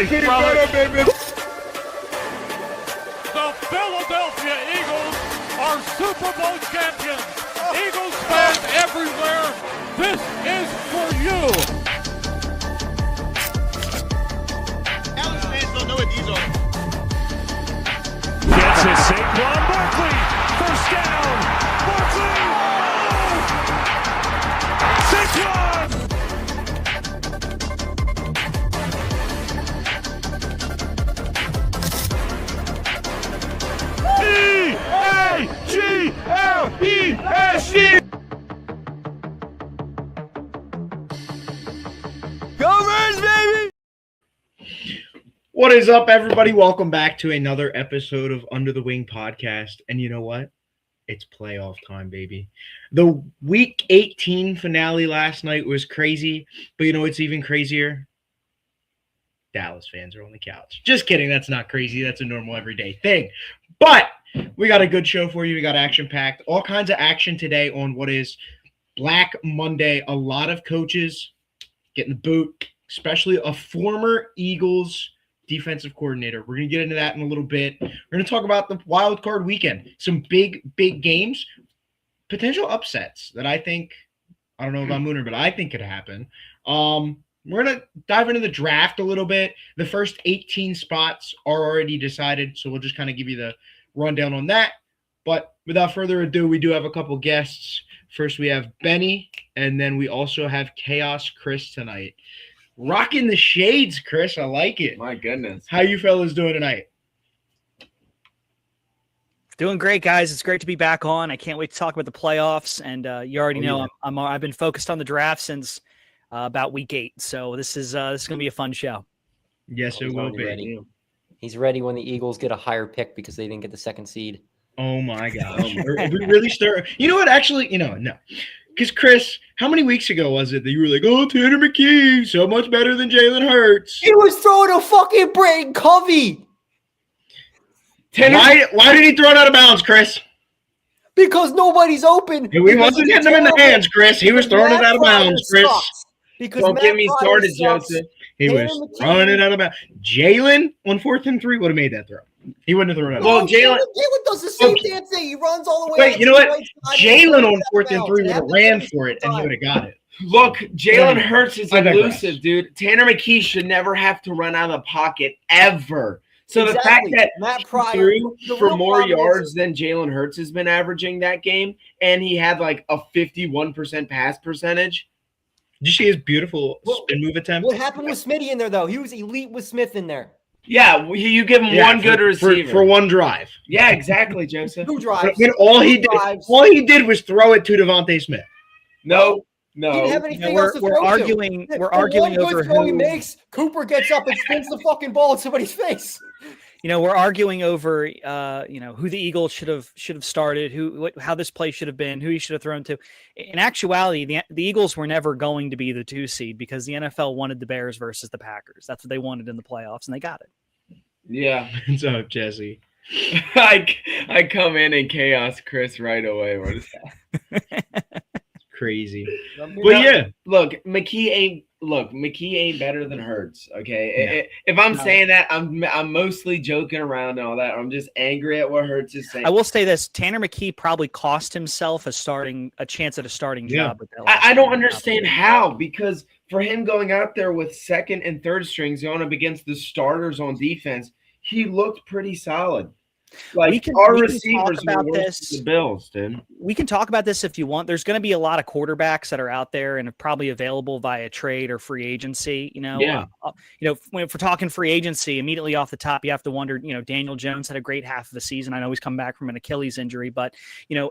brother. Baby. The Philadelphia Eagles are Super Bowl champions. Eagles fans everywhere, this is for you. Dallas fans don't know what these are. Gets it, Saquon Barkley, first down. Barkley, Saquon. E-A-G-L-E-S-G. Covers, baby. What is up, everybody? Welcome back to another episode of Under the Wing podcast. And you know what? It's playoff time, baby. The Week 18 finale last night was crazy, but you know what's even crazier? Dallas fans are on the couch. Just kidding. That's not crazy. That's a normal everyday thing. But we got a good show for you. We got action-packed. All kinds of action today on what is Black Monday. A lot of coaches getting the boot, especially a former Eagles defensive coordinator. We're going to get into that in a little bit. We're going to talk about the wild card weekend. Some big games, potential upsets that I think, I don't know about Mooner, but I think could happen. We're going to dive into the draft a little bit. The first 18 spots are already decided, so we'll just kind of give you the rundown on that. But without further ado, we do have a couple guests. First, we have Benny, and then we also have Chaos Chris tonight. Rocking the shades, Chris. I like it. My goodness. How you fellas doing tonight? Doing great, guys. It's great to be back on. I can't wait to talk about the playoffs. And you already know I've been focused on the draft since about week 8. So this is going to be a fun show. Yes, it will be. Ready. He's ready when the Eagles get a higher pick because they didn't get the second seed. Oh my gosh. We really start. You know what? Actually, no. Because, Chris, how many weeks ago was it that you were like, oh, Tanner McKee, so much better than Jalen Hurts? He was throwing a fucking Brayton Covey. Why did he throw it out of bounds, Chris? Because nobody's open. He wasn't getting them in the hands, Chris. He was throwing it out of bounds, Chris. Because Don't get me started, Joseph. He was throwing it out of bounds. Jalen on 4th and 3 would have made that throw. He wouldn't have thrown it out. Well, Jalen does the same damn thing. He runs all the way. Wait, you know what? Jalen on 4th and 3 would have ran for it, and he would have got it. Look, Jalen Hurts is elusive, dude. Tanner McKee should never have to run out of the pocket ever. So the fact that Matt Pryor threw for more yards than Jalen Hurts has been averaging that game, and he had like a 51% pass percentage. Did you see his beautiful spin move attempt? What happened with Smitty in there, though? He was elite with Smith in there. Yeah, you give him one good receiver. For one drive. Yeah, exactly, Joseph. 2 drives. All he did was throw it to Devontae Smith. No. He didn't have anything else to we're throw arguing. to. We're arguing over who he who. makes. Cooper gets up and spins the fucking ball in somebody's face. We're arguing over, who the Eagles should have started, how this play should have been, who he should have thrown to. In actuality, the Eagles were never going to be the 2 seed because the NFL wanted the Bears versus the Packers. That's what they wanted in the playoffs, and they got it. Yeah. What's up, Jesse? I come in and chaos Chris right away. What is that? Crazy. But yeah, look, McKee ain't better than Hurts. Okay, if I'm saying that, I'm mostly joking around and all that. I'm just angry at what Hurts is saying. I will say this: Tanner McKee probably cost himself a chance at a starting job. With that I don't understand how, because for him going out there with second and third strings going up against the starters on defense, he looked pretty solid. Like our receivers were worse than the Bills, dude. We can talk about this if you want. There's going to be a lot of quarterbacks that are out there and are probably available via trade or free agency. When we're talking free agency, immediately off the top, you have to wonder. Daniel Jones had a great half of the season. I know he's come back from an Achilles injury, but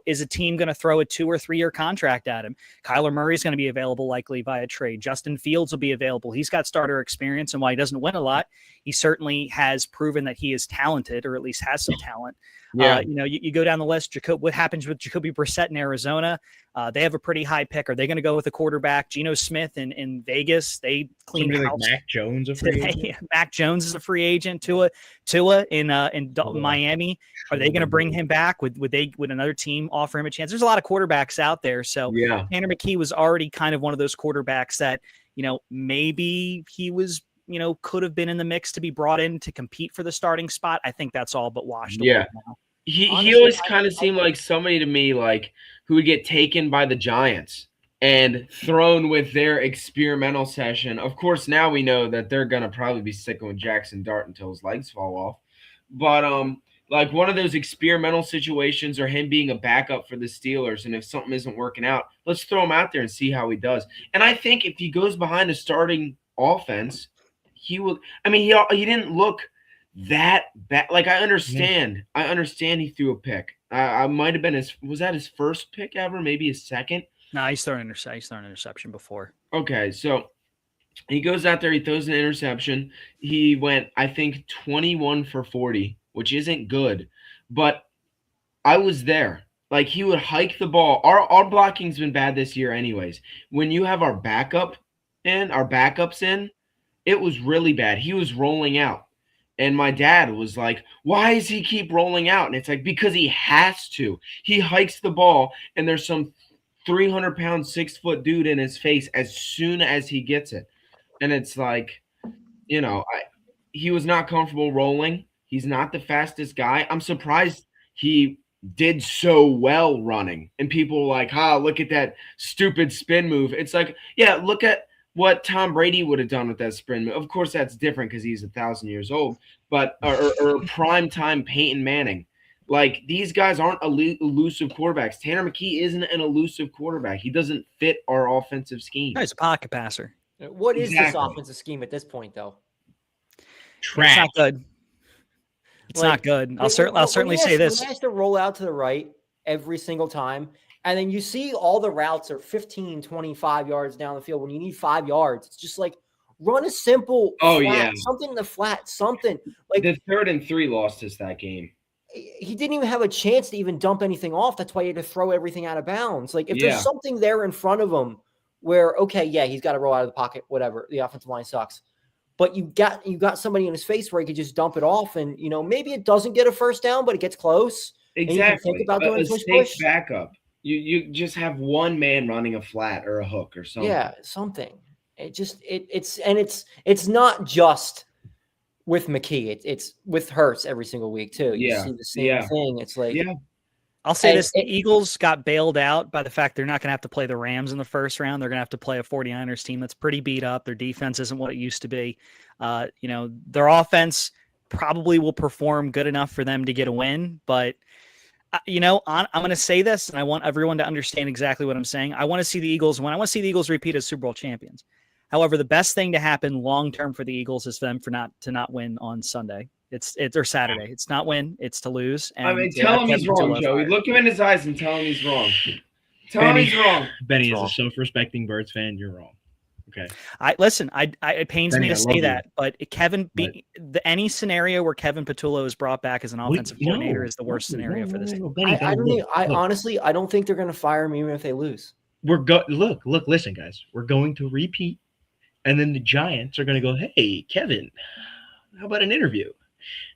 is a team going to throw a 2 or 3 year contract at him? Kyler Murray is going to be available likely via trade. Justin Fields will be available. He's got starter experience, and while he doesn't win a lot, he certainly has proven that he is talented, or at least has some talent. Yeah. You go down the list. What happens with Jacoby Brissett in Arizona? They have a pretty high pick. Are they going to go with a quarterback? Geno Smith in Vegas. They cleaned house. Like Mac Jones, a free agent. Mac Jones is a free agent. Tua in Miami. Are they going to bring him back? Would another team offer him a chance? There's a lot of quarterbacks out there. So Tanner McKee was already kind of one of those quarterbacks that maybe he was could have been in the mix to be brought in to compete for the starting spot, I think that's all but washed away now. He always kind of seemed like somebody to me, like, who would get taken by the Giants and thrown with their experimental session. Of course, now we know that they're going to probably be sticking with Jackson Dart until his legs fall off. But like one of those experimental situations, or him being a backup for the Steelers, and if something isn't working out, let's throw him out there and see how he does. And I think if he goes behind a starting offense, he will. I mean, he didn't look that bad. Like, I understand he threw a pick. I might have been was that his first pick ever? Maybe his second. No, he's thrown an interception before. Okay, so he goes out there, he throws an interception. He went, I think, 21 for 40, which isn't good, but I was there. Like, he would hike the ball. Our blocking's been bad this year anyways. When you have our backups in, it was really bad. He was rolling out. And my dad was like, why does he keep rolling out? And it's like, because he has to. He hikes the ball, and there's some 300-pound, 6-foot dude in his face as soon as he gets it. And it's like, he was not comfortable rolling. He's not the fastest guy. I'm surprised he did so well running. And people were like, look at that stupid spin move. It's like, yeah, look at what Tom Brady would have done with that spin move. Of course, that's different because he's 1,000 years old. But or prime-time Peyton Manning. Like, these guys aren't elusive quarterbacks. Tanner McKee isn't an elusive quarterback. He doesn't fit our offensive scheme. He's a pocket passer. What is this offensive scheme at this point, though? Trash. It's not good. It's not good. I'll certainly say this. He has to roll out to the right every single time, and then you see all the routes are 15, 25 yards down the field. When you need 5 yards, it's just like, run a simple something in the flat, something. Like, the 3rd and 3 lost us that game. He didn't even have a chance to even dump anything off. That's why he had to throw everything out of bounds. Like, if there's something there in front of him where, he's got to roll out of the pocket, whatever. The offensive line sucks. But you got somebody in his face where he could just dump it off, and maybe it doesn't get a first down, but it gets close. Exactly. And you can think about doing a safe backup. You just have one man running a flat or a hook or something. Yeah, something. It's not just with McKee. It's with Hurts every single week too. You see the same thing. It's like, I'll say this: the Eagles got bailed out by the fact they're not going to have to play the Rams in the first round. They're going to have to play a 49ers team that's pretty beat up. Their defense isn't what it used to be. Their offense probably will perform good enough for them to get a win. But, I'm going to say this, and I want everyone to understand exactly what I'm saying. I want to see the Eagles win. I want to see the Eagles repeat as Super Bowl champions. However, the best thing to happen long-term for the Eagles is for them to not win on Sunday. Or Saturday. It's not win, it's to lose. And tell him he's wrong, Joey. Look him in his eyes and tell him he's wrong. Tell him he's wrong. Benny, as a self-respecting Birds fan, you're wrong. Okay. It pains me to say that, but any scenario where Kevin Patullo is brought back as an offensive coordinator is the worst scenario for this team. Honestly, I don't think they're going to fire him even if they lose. Listen, guys. We're going to repeat, and then the Giants are going to go, hey, Kevin, how about an interview?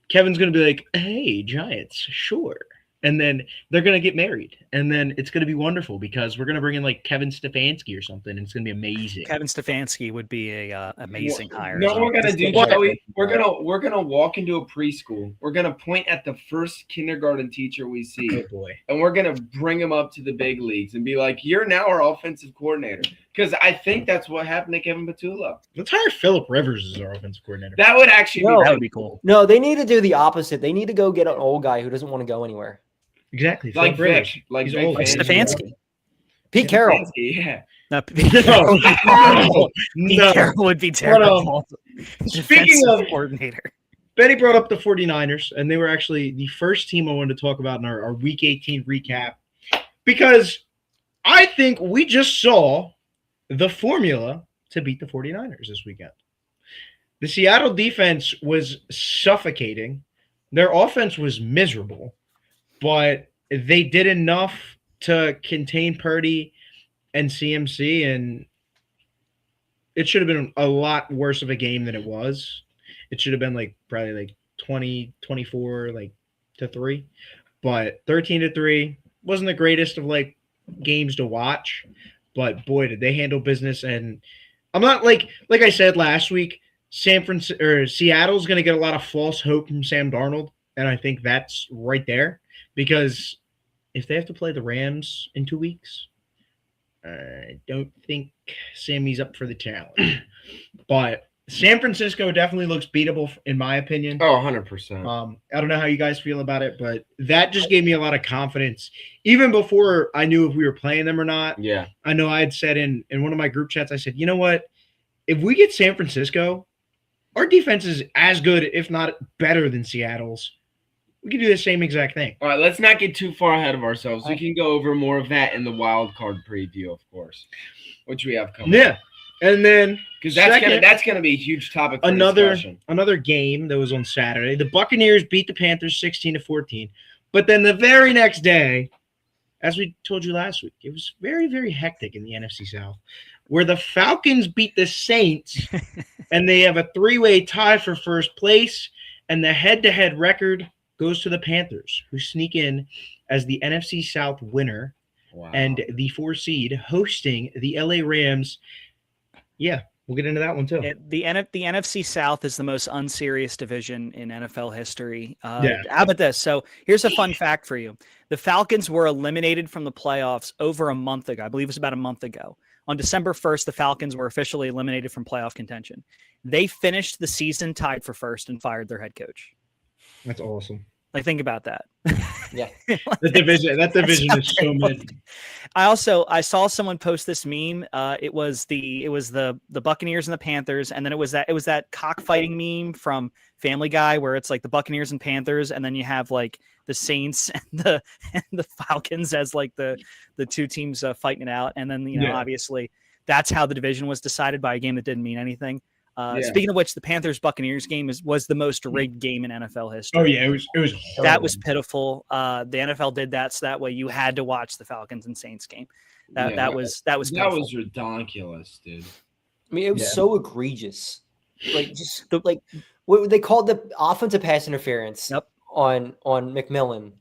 Kevin's going to be like, hey, Giants, sure. And then they're going to get married. And then it's going to be wonderful because we're going to bring in like Kevin Stefanski or something. And it's going to be amazing. Kevin Stefanski would be a amazing hire. No, we're going to do, Joey. We're going to walk into a preschool. We're going to point at the first kindergarten teacher we see. Oh, boy. And we're going to bring him up to the big leagues and be like, you're now our offensive coordinator. Because I think that's what happened to Kevin Patullo. Let's hire Phillip Rivers as our offensive coordinator. That would actually be cool. No, they need to do the opposite. They need to go get an old guy who doesn't want to go anywhere. Exactly. Like Vic. Like Stefanski. Pete Carroll. Yeah. No, Pete Carroll would be terrible. Speaking of coordinator. Benny brought up the 49ers, and they were actually the first team I wanted to talk about in our Week 18 recap because I think we just saw the formula to beat the 49ers this weekend. The Seattle defense was suffocating. Their offense was miserable, but they did enough to contain Purdy and CMC, and it should have been a lot worse of a game than it was. It should have been probably 20, 24, to 3. But 13-3 wasn't the greatest of games to watch. But boy, did they handle business. And I'm not like I said last week, Seattle's going to get a lot of false hope from Sam Darnold, and I think that's right there because if they have to play the Rams in 2 weeks, I don't think Sammy's up for the challenge. But San Francisco definitely looks beatable in my opinion. Oh, 100%. I don't know how you guys feel about it, but that just gave me a lot of confidence. Even before I knew if we were playing them or not. Yeah. I know I had said in one of my group chats, I said, you know what? If we get San Francisco, our defense is as good, if not better than Seattle's. We can do the same exact thing. All right, let's not get too far ahead of ourselves. We can go over more of that in the wild card preview, of course, which we have coming. Yeah, and then because that's gonna be a huge topic. For another game that was on Saturday. The Buccaneers beat the Panthers 16-14, but then the very next day, as we told you last week, it was very, very hectic in the NFC South, where the Falcons beat the Saints, and they have a 3-way tie for first place, and the head-to-head record goes to the Panthers, who sneak in as the NFC South winner and the 4 seed hosting the LA Rams. Yeah, we'll get into that one too. The NFC South is the most unserious division in NFL history. How about this? So here's a fun fact for you. The Falcons were eliminated from the playoffs over a month ago. I believe it was about a month ago. On December 1st, the Falcons were officially eliminated from playoff contention. They finished the season tied for first and fired their head coach. That's awesome. Like, think about that. Yeah. That division is so many. I saw someone post this meme. It was the Buccaneers and the Panthers, and then it was that cockfighting meme from Family Guy where it's like the Buccaneers and Panthers, and then you have like the Saints and the Falcons as like the two teams fighting it out, and then obviously that's how the division was decided by a game that didn't mean anything. Speaking of which, the Panthers-Buccaneers game was the most rigged game in NFL history. Oh yeah, it was horrible. That was pitiful. The NFL did that so that way you had to watch the Falcons and Saints game. That was ridiculous, dude. I mean, it was so egregious. Like what they called the offensive pass interference on McMillan,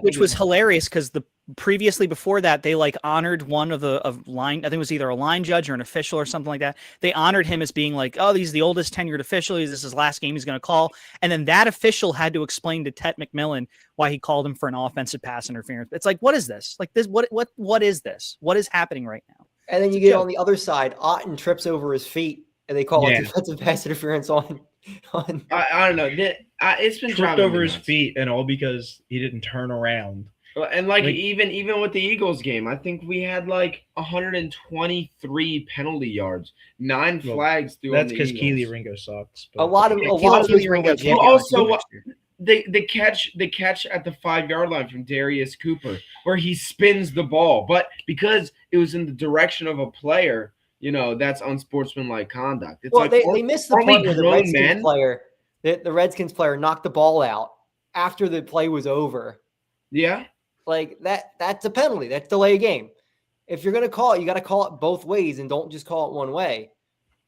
which was hilarious because previously before that they like honored one of line. I think it was either a line judge or an official or something like that. They honored him as being like, oh, he's the oldest tenured official. This is his last game he's going to call. And then that official had to explain to Ted McMillan why he called him for an offensive pass interference. It's like, what is this? Like this, what is this? What is happening right now? And then you get on the other side, Otten trips over his feet and they call it defensive pass interference on. I don't know. It's been tripped over his feet and all because he didn't turn around. And even with the Eagles game, I think we had like 123 penalty yards, 9 flags through. That's because Keely Ringo sucks. A lot of Keely Ringo. Also, the catch at the 5-yard line from Darius Cooper, where he spins the ball, but because it was in the direction of a player, that's unsportsmanlike conduct. It's they missed the part where the Redskins player, the Redskins player knocked the ball out after the play was over. Yeah. Like that's a penalty. That's delay a game. If you're going to call it, you got to call it both ways and don't just call it one way.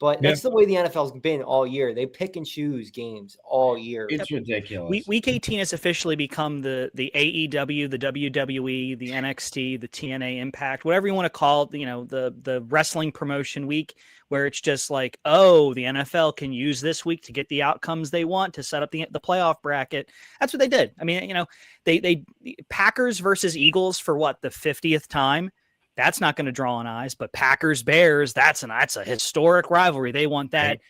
But that's the way the NFL's been all year. They pick and choose games all year. It's ridiculous. Week 18 has officially become the AEW, the WWE, the NXT, the TNA Impact, whatever you want to call it, the wrestling promotion week, where it's just like, oh, the NFL can use this week to get the outcomes they want to set up the playoff bracket. That's what they did. I mean, they Packers versus Eagles for the 50th time. That's not going to draw on eyes, but Packers Bears, that's a historic rivalry. They want that. Right.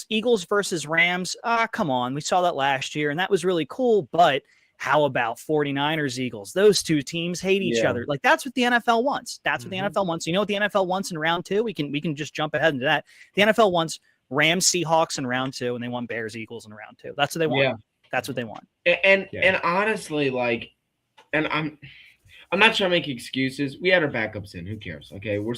Eagles versus Rams. Come on. We saw that last year and that was really cool, but how about 49ers Eagles? Those two teams hate each other. Like that's what the NFL wants. That's what the NFL wants. You know what the NFL wants in round 2? We can just jump ahead into that. The NFL wants Rams Seahawks in round 2 and they want Bears Eagles in round 2. That's what they want. Yeah. That's what they want. And honestly, I'm not trying to make excuses. We had our backups in. Who cares? Okay, we're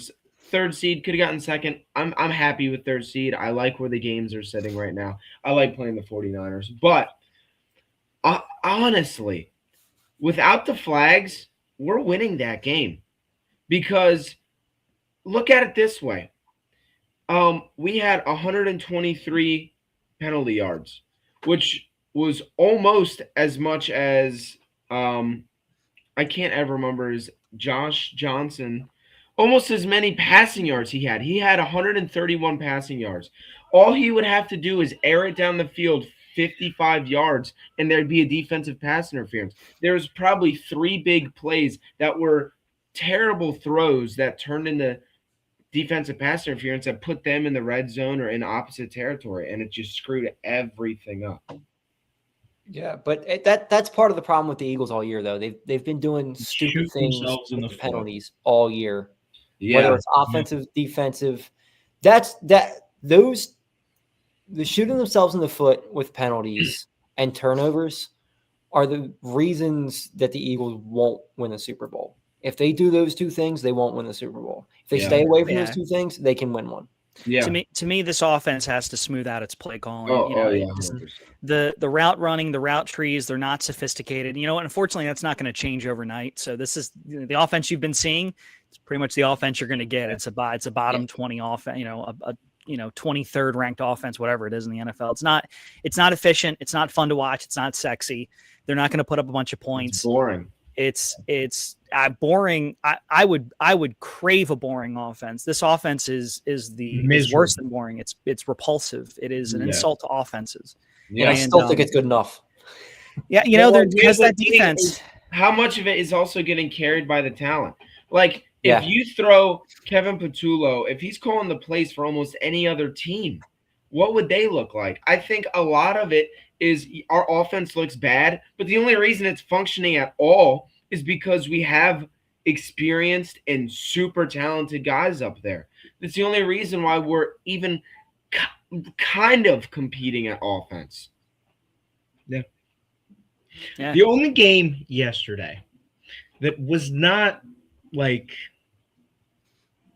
3rd seed. Could have gotten 2nd. I'm happy with 3rd seed. I like where the games are sitting right now. I like playing the 49ers. But honestly, without the flags, we're winning that game. Because look at it this way. We had 123 penalty yards, which was almost as much as I can't ever remember is Josh Johnson, almost as many passing yards he had. He had 131 passing yards. all he would have to do is air it down the field 55 yards, and there'd be a defensive pass interference. There was probably 3 big plays that were terrible throws that turned into defensive pass interference that put them in the red zone or in opposite territory, and it just screwed everything up. Yeah, but that's part of the problem with the Eagles all year, though. They've been doing stupid things with the penalties all year. Yeah. Whether it's offensive, defensive, the shooting themselves in the foot with penalties and turnovers are the reasons that the Eagles won't win the Super Bowl. If they do those 2 things, they won't win the Super Bowl. If they stay away from those 2 things, they can win one. Yeah. To me, this offense has to smooth out its play calling. The route running, the route trees, they're not sophisticated. You know what? Unfortunately, that's not going to change overnight. So this is the offense you've been seeing. It's pretty much the offense you're going to get. It's a bottom 20 offense. A 23rd ranked offense, whatever it is in the NFL. It's not efficient. It's not fun to watch. It's not sexy. They're not going to put up a bunch of points. It's boring. It's boring. I would crave a boring offense. This offense is worse than boring. It's repulsive. It is an insult to offenses. Yeah, I still think it's good enough. Yeah, because that defense. How much of it is also getting carried by the talent? Like if you throw Kevin Patullo, if he's calling the plays for almost any other team, what would they look like? I think a lot of it is our offense looks bad, but the only reason it's functioning at all is because we have experienced and super talented guys up there. That's the only reason why we're even kind of competing at offense. Yeah. The only game yesterday that was not like,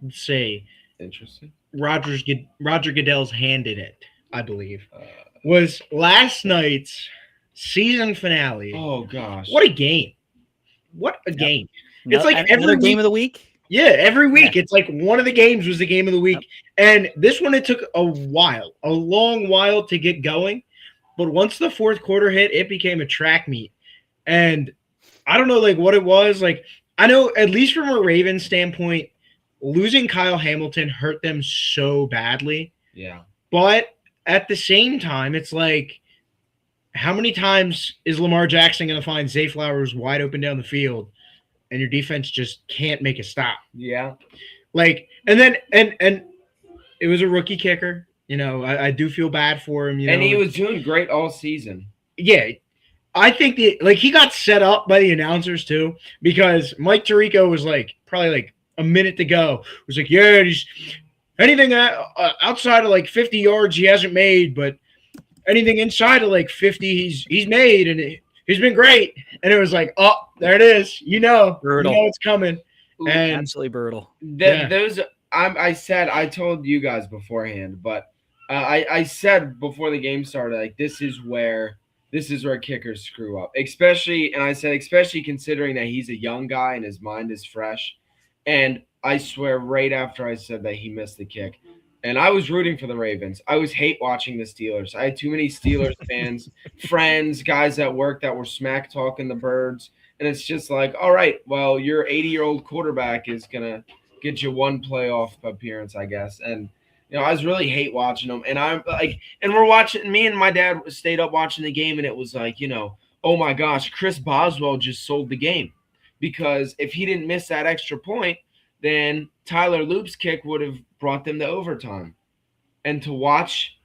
let's say, interesting, Roger Goodell's hand in it, I believe, was last night's season finale. Oh gosh, what a game! What a game! It's like every game of the week. Yeah, every week. It's like one of the games was the game of the week. And this one, it took a long while to get going. But once the fourth quarter hit, it became a track meet. And I don't know like what it was. Like, I know at least from a Ravens standpoint, losing Kyle Hamilton hurt them so badly. Yeah. But at the same time, it's like, how many times is Lamar Jackson going to find Zay Flowers wide open down the field and your defense just can't make a stop? Yeah. Like, and then, and it was a rookie kicker. You know, I do feel bad for him. And he was doing great all season. Yeah. I think he got set up by the announcers too, because Mike Tirico was like, probably like a minute to go. It was like, yeah, anything outside of like 50 yards he hasn't made, but anything inside of like 50 he's made, and he's been great. And it was like, oh, there it is. Brutal. You know it's coming. And absolutely brutal. I told you guys beforehand, but I said before the game started, like, this is where kickers screw up, especially considering that he's a young guy and his mind is fresh. And I swear, right after I said that, he missed the kick. And I was rooting for the Ravens. I was hate watching the Steelers. I had too many Steelers fans, friends, guys at work that were smack talking the Birds. And it's just like, all right, well, your 80-year-old quarterback is going to get you one playoff appearance, I guess. And, I was really hate watching them. And I'm like, and we're watching, me and my dad stayed up watching the game, and it was like, oh my gosh, Chris Boswell just sold the game. Because if he didn't miss that extra point, then Tyler Loop's kick would have brought them to overtime. And to watch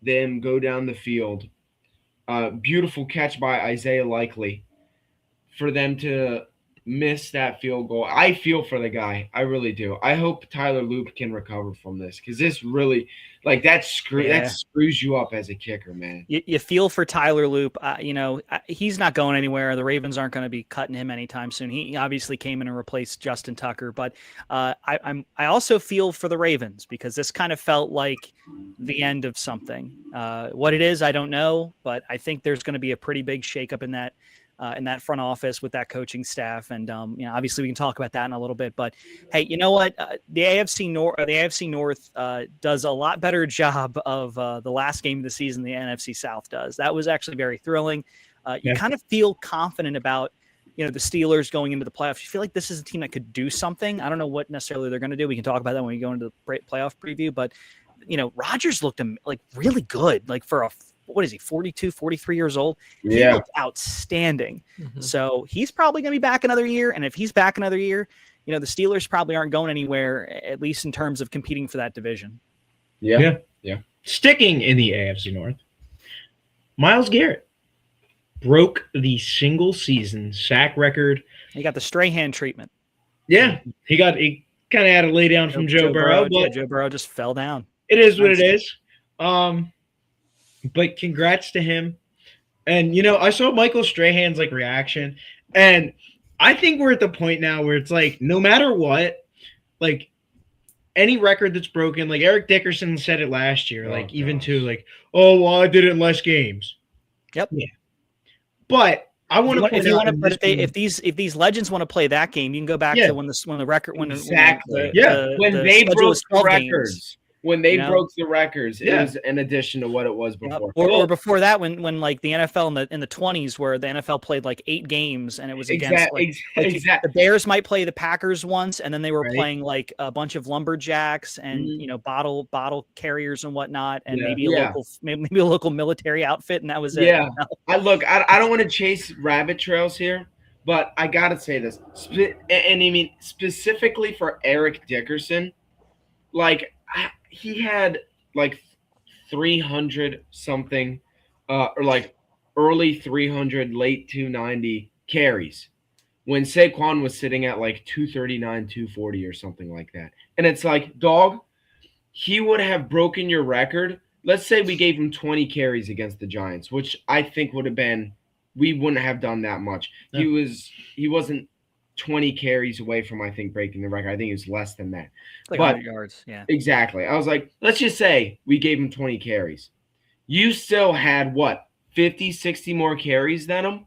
them go down the field, beautiful catch by Isaiah Likely, for them to miss that field goal. I feel for the guy. I really do. I hope Tyler Loop can recover from this, because this really, like, that screws you up as a kicker, man. You feel for Tyler Loop. He's not going anywhere. The Ravens aren't going to be cutting him anytime soon. He obviously came in and replaced Justin Tucker, but I also feel for the Ravens, because this kind of felt like the end of something. What it is, I don't know, but I think there's going to be a pretty big shakeup in that front office with that coaching staff. And, obviously we can talk about that in a little bit, but hey, you know what? The AFC North does a lot better job of the last game of the season than the NFC South does. That was actually very thrilling. You kind of feel confident about, the Steelers going into the playoffs. You feel like this is a team that could do something. I don't know what necessarily they're going to do. We can talk about that when we go into the playoff preview, but Rodgers looked like really good, like for what is he, 42, 43 years old? He Yeah. looked outstanding. Mm-hmm. So he's probably going to be back another year. And if he's back another year, the Steelers probably aren't going anywhere, at least in terms of competing for that division. Yeah. Sticking in the AFC North, Myles Garrett broke the single season sack record. He got the Strahan treatment. Yeah, he kind of had a lay down from Joe Burrow, but Joe Burrow just fell down. It is what it is. But congrats to him. And I saw Michael Strahan's reaction, and I think we're at the point now where it's like no matter what, any record that's broken, Eric Dickerson said it last year, I did it in less games. Yep. Yeah. But I want to point out if these legends want to play that game, you can go back to when they broke the records. When they broke the records, it was in addition to what it was before. Or before that, when the NFL in the 20s, where the NFL played 8 games, and it was against the Bears might play the Packers once, and then they were playing a bunch of lumberjacks and bottle carriers and whatnot, and maybe a local military outfit, and that was it. Yeah, I don't want to chase rabbit trails here, but I gotta say this, and I mean specifically for Eric Dickerson, he had 300 something, or early 300, late 290 carries when Saquon was sitting at 239, 240 or something like that. And it's dog, he would have broken your record. Let's say we gave him 20 carries against the Giants, which I think would have been, we wouldn't have done that much. No. He wasn't 20 carries away from, I think, breaking the record. I think it was less than that. 100 yards, yeah. Exactly. I was let's just say we gave him 20 carries. You still had, 50, 60 more carries than him?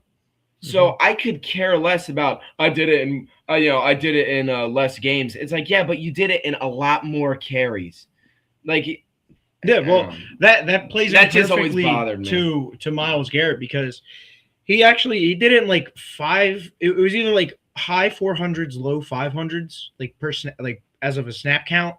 So I could care less about, I did it in less games. It's but you did it in a lot more carries. Yeah, well, that plays that just always bothered me to Myles Garrett, because he did it in 5. It was either high 400s, low 500s, as of a snap count,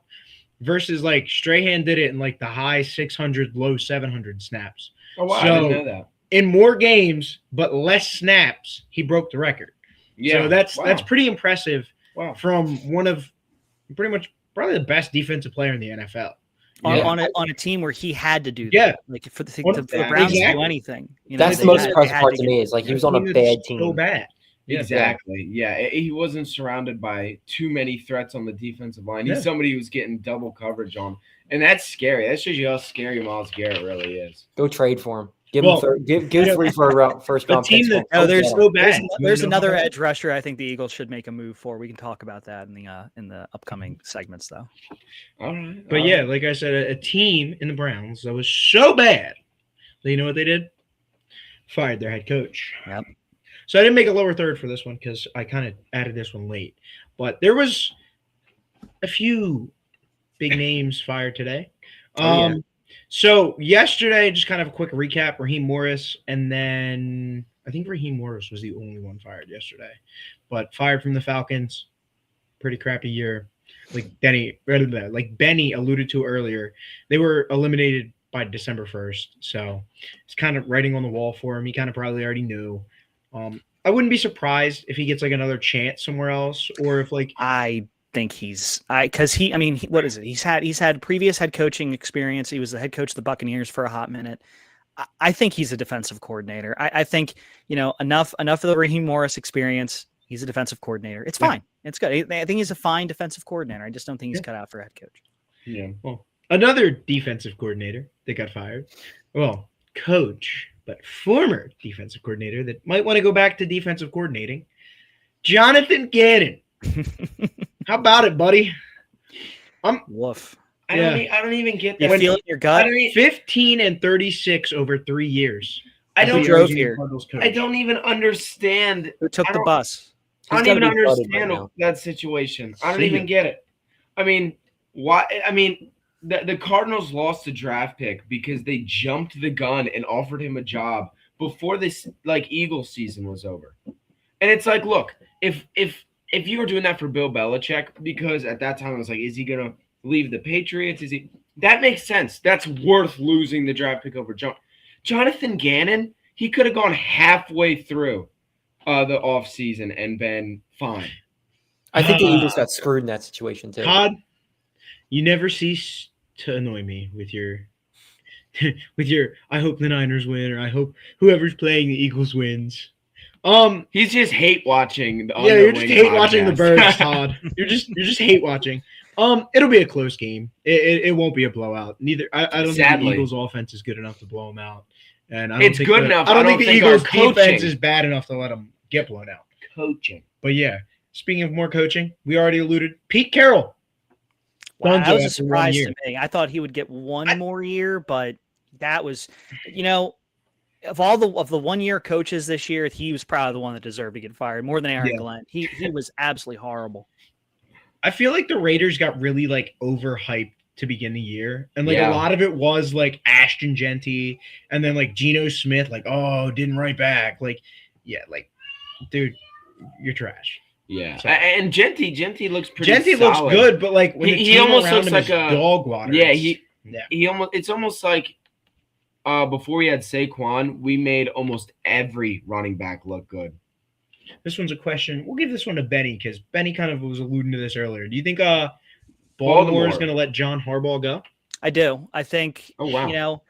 versus Strahan did it in the high 600, low 700 snaps. Oh wow, I didn't know that. In more games but less snaps, he broke the record. Yeah, so that's pretty impressive. Wow, from one of probably the best defensive player in the NFL. On a team where he had to do that. For the Browns to do anything. That's the most impressive part to me is he was on a bad team. So bad. Exactly. Yeah, he wasn't surrounded by too many threats on the defensive line. He's somebody who's getting double coverage on, and that's scary. That shows you how scary Myles Garrett really is. Go trade for him. Give 3 for a first round pick. There's another edge rusher I think the Eagles should make a move for. We can talk about that in the upcoming segments, though. All right. But like I said, a team in the Browns that was so bad, you know what they did? Fired their head coach. Yep. So I didn't make a lower third for this one because I kind of added this one late. But there was a few big names fired today. So yesterday, just kind of a quick recap, Raheem Morris, and then I think Raheem Morris was the only one fired yesterday. But fired from the Falcons, pretty crappy year. Benny alluded to earlier, they were eliminated by December 1st. So it's kind of writing on the wall for him. He kind of probably already knew. I wouldn't be surprised if he gets another chance somewhere else, or if I think what is it? He's had previous head coaching experience. He was the head coach of the Buccaneers for a hot minute. I think he's a defensive coordinator. I think enough of the Raheem Morris experience. He's a defensive coordinator. It's fine. It's good. I think he's a fine defensive coordinator. I just don't think he's cut out for head coach. Yeah. Well, another defensive coordinator that got fired. Well, coach. But former defensive coordinator that might want to go back to defensive coordinating, Jonathan Gannon. How about it, buddy? Woof. I don't even get that. You feel it in your gut? 15-36 over 3 years. I don't even understand. Who took the bus? I don't even understand that situation. I don't even get it. I mean, why? I mean, the Cardinals lost the draft pick because they jumped the gun and offered him a job before this Eagles season was over. And it's look, if you were doing that for Bill Belichick, because at that time I was is he gonna leave the Patriots? That makes sense. That's worth losing the draft pick over Jonathan Gannon. He could have gone halfway through the offseason and been fine. I think the Eagles got screwed in that situation too. Todd, you never cease to annoy me with your I hope the Niners win, or I hope whoever's playing the Eagles wins. He's just hate watching. You're just hate watching the Birds, Todd. You're just hate watching. It'll be a close game. It won't be a blowout. Neither. I don't think the Eagles' offense is good enough to blow them out, and I don't think good enough. I don't think the Eagles' defense is bad enough to let them get blown out. Coaching, but yeah. Speaking of more coaching, we already alluded. Pete Carroll. Wow, that was a surprise to me. I thought he would get one more year, but that was, of all the 1 year coaches this year, he was probably the one that deserved to get fired more than Aaron Glenn. He was absolutely horrible. I feel like the Raiders got really overhyped to begin the year, and a lot of it was Ashton Genty, and then Geno Smith, didn't write back, dude, you're trash. Yeah, so, and Genty looks pretty. Genty looks good, but when he almost looks like a dog water. Yeah, he almost. It's almost like before we had Saquon, we made almost every running back look good. This one's a question. We'll give this one to Benny because Benny kind of was alluding to this earlier. Do you think Baltimore is going to let John Harbaugh go? I do. I think. Oh wow.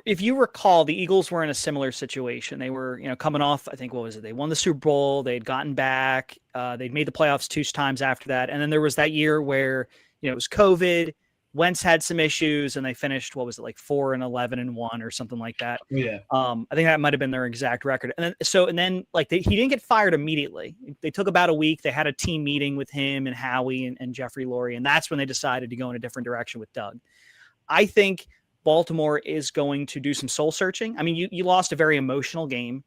If you recall, the Eagles were in a similar situation. They were, coming off, I think, what was it? They won the Super Bowl. They'd gotten back. They'd made the playoffs 2 times after that. And then there was that year where, it was COVID. Wentz had some issues, and they finished, 4-11-1 or something like that. Yeah. I think that might have been their exact record. And then he didn't get fired immediately. They took about a week. They had a team meeting with him and Howie and Jeffrey Lurie, and that's when they decided to go in a different direction with Doug. I think Baltimore is going to do some soul searching. I mean, you lost a very emotional game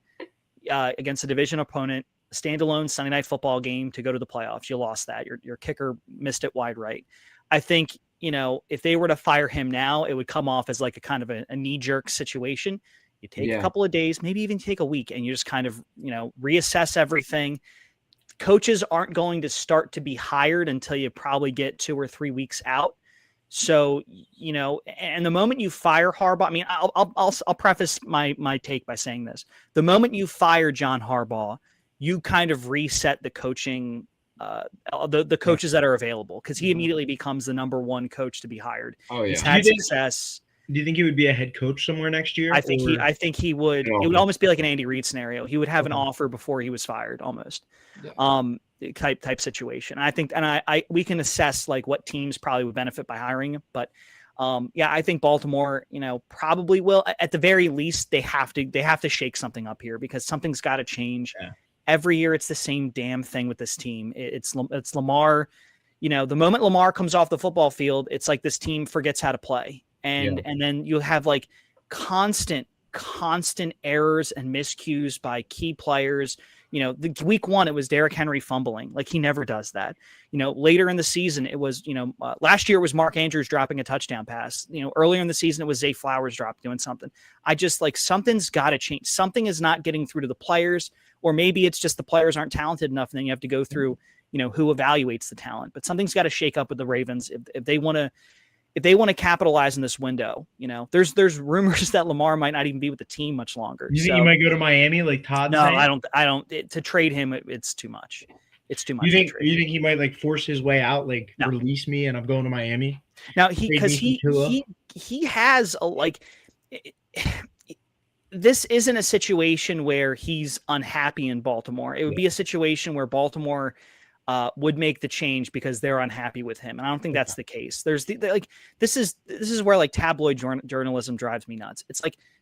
against a division opponent, a standalone Sunday Night Football game to go to the playoffs. You lost that. Your kicker missed it wide right. I think, if they were to fire him now, it would come off as a kind of a knee-jerk situation. You take a couple of days, maybe even take a week, and you just kind of, reassess everything. Coaches aren't going to start to be hired until you probably get 2 or 3 weeks out. So, and the moment you fire Harbaugh, I mean, I'll preface my take by saying this. The moment you fire John Harbaugh, you kind of reset the coaching, the coaches that are available, because he immediately becomes the number 1 coach to be hired. Oh, yeah. He's had success. Do you think he would be a head coach somewhere next year? I think he would. It would almost be like an Andy Reid scenario. He would have an offer before he was fired, almost. Yeah. Type situation. I think, and we can assess what teams probably would benefit by hiring him. But I think Baltimore, probably will. At the very least, they have to shake something up here, because something's got to change. Yeah. Every year, it's the same damn thing with this team. It's Lamar. The moment Lamar comes off the football field, it's like this team forgets how to play. And then you have constant errors and miscues by key players. The week 1, it was Derrick Henry fumbling. He never does that. Later in the season, it was, last year it was Mark Andrews dropping a touchdown pass. Earlier in the season, it was Zay Flowers doing something. I just something's got to change. Something is not getting through to the players, or maybe it's just the players aren't talented enough. And then you have to go through, who evaluates the talent, but something's got to shake up with the Ravens if they want to capitalize in this window. There's rumors that Lamar might not even be with the team much longer. You think he might go to Miami like Todd? No, saying? I don't. To trade him, it's too much. It's too much. You think he might force his way out, release me and I'm going to Miami? Now he has this isn't a situation where he's unhappy in Baltimore. It would be a situation where Baltimore would make the change because they're unhappy with him. And I don't think that's the case. There's this is where tabloid journalism drives me nuts. It's